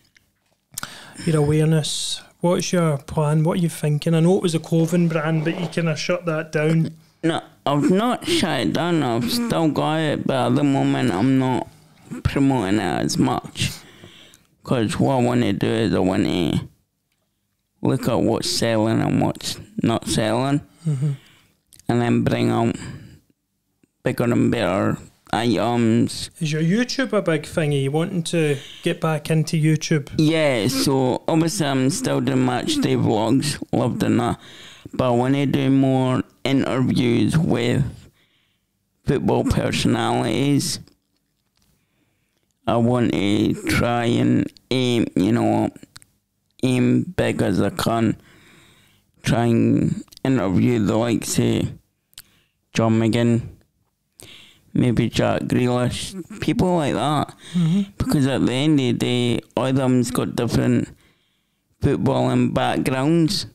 your awareness, what's your plan? What are you thinking? I know it was a Coven brand, but you kind of shut that down. No, I've not shut it down. I've still got it, but at the moment I'm not promoting it as much. Because what I want to do is I want to look at what's selling and what's not selling. Mm-hmm. And then bring out bigger and better items. Is your YouTube a big thing? Are you wanting to get back into YouTube? Yeah, so obviously I'm still doing match day vlogs, love doing that. But I want to do more interviews with football personalities. I want to try and aim big as I can. Try and interview the likes of John McGinn, maybe Jack Grealish, people like that. Because at the end of the day, all of them's got different footballing backgrounds.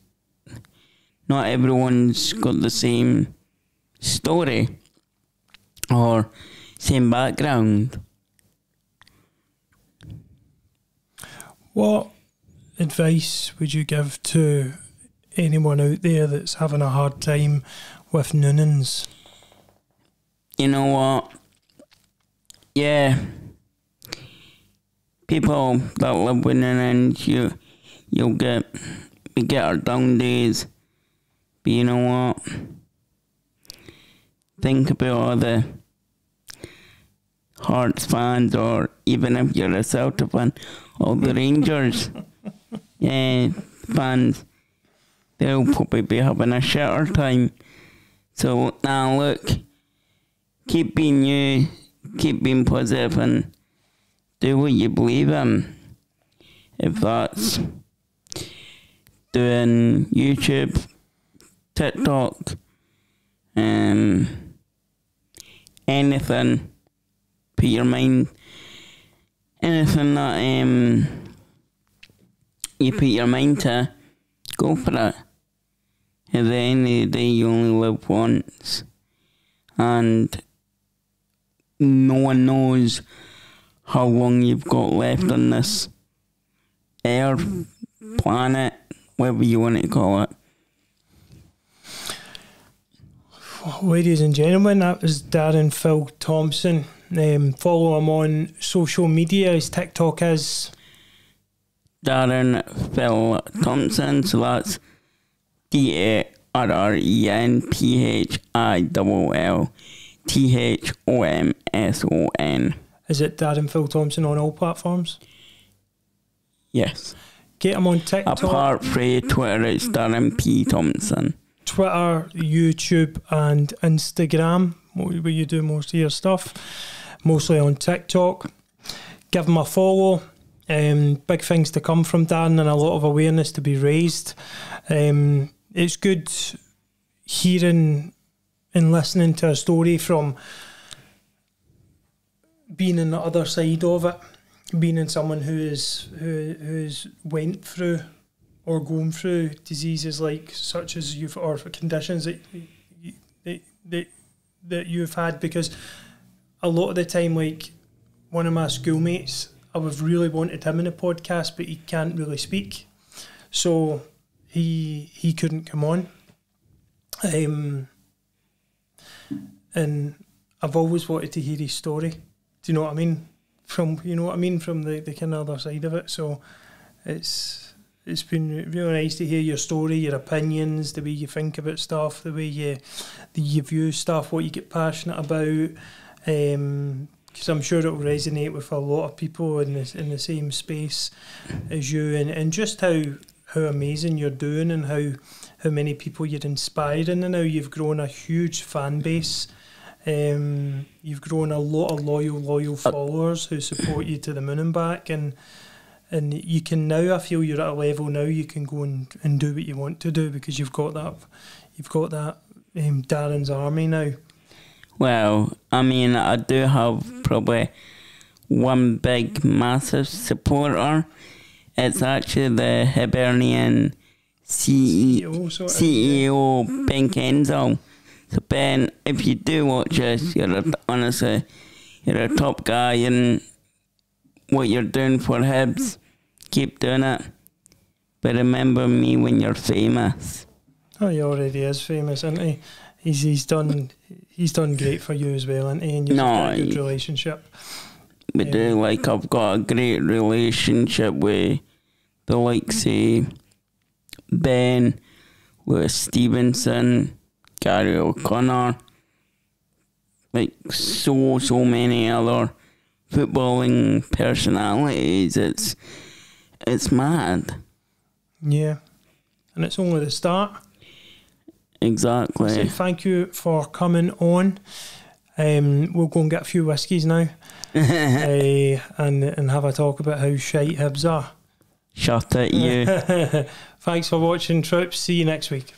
Not everyone's got the same story or same background. What advice would you give to anyone out there that's having a hard time with Noonans? You know what? Yeah. People that live with Noonans, we get our down days. But you know what? Think about all the Hearts fans, or even if you're a Celtic fan, all the Rangers fans, they'll probably be having a shitter time. So now look, keep being you, keep being positive, and do what you believe in. If that's doing YouTube, TikTok, anything, put your mind, anything that you put your mind to, go for it. At the end of the day, you only live once, and no one knows how long you've got left on this earth, planet, whatever you want to call it. Ladies and gentlemen, that was Darren Phil Thompson. Follow him on social media. His TikTok is Darren Phil Thompson, so that's DarrenPhillThomson. Is it Darren Phil Thompson on all platforms? Yes. Get him on TikTok. Apart from Twitter, it's Darren P. Thompson. Twitter, YouTube and Instagram, where you do most of your stuff. Mostly on TikTok. Give him a follow. Big things to come from Darren and a lot of awareness to be raised. It's good hearing and listening to a story from being on the other side of it, being in someone who's went through or going through diseases like such as you've, or conditions that you've had, because a lot of the time, like one of my schoolmates, I would have really wanted him in a podcast, but he can't really speak, so he couldn't come on. And I've always wanted to hear his story. Do you know what I mean? From the kind of other side of it. So it's been really nice to hear your story, your opinions, the way you think about stuff, the way you view stuff, what you get passionate about. Because I'm sure it will resonate with a lot of people in the same space as you, and just how amazing you're doing, and how many people you're inspiring, and how you've grown a huge fan base. You've grown a lot of loyal followers who support you to the moon and back, and you can now, I feel you're at a level now you can go and do what you want to do, because you've got that Darren's army now. Well, I mean, I do have probably one big massive supporter. It's actually the Hibernian CEO Ben Kenzel. So Ben, if you do watch this, honestly, you're a top guy, and what you're doing for Hibs, keep doing it. But remember me when you're famous. Oh, he already is famous, isn't he? He's done great for you as well, isn't he? And you've got a good relationship. We do, like, I've got a great relationship with the likes of Ben, Lewis Stevenson, Gary O'Connor, like so many other footballing personalities. It's mad. Yeah, and it's only the start. Exactly. So thank you for coming on. We'll go and get a few whiskies now, and have a talk about how shite Hibs are. Shut it, you. Thanks for watching, Troops. See you next week.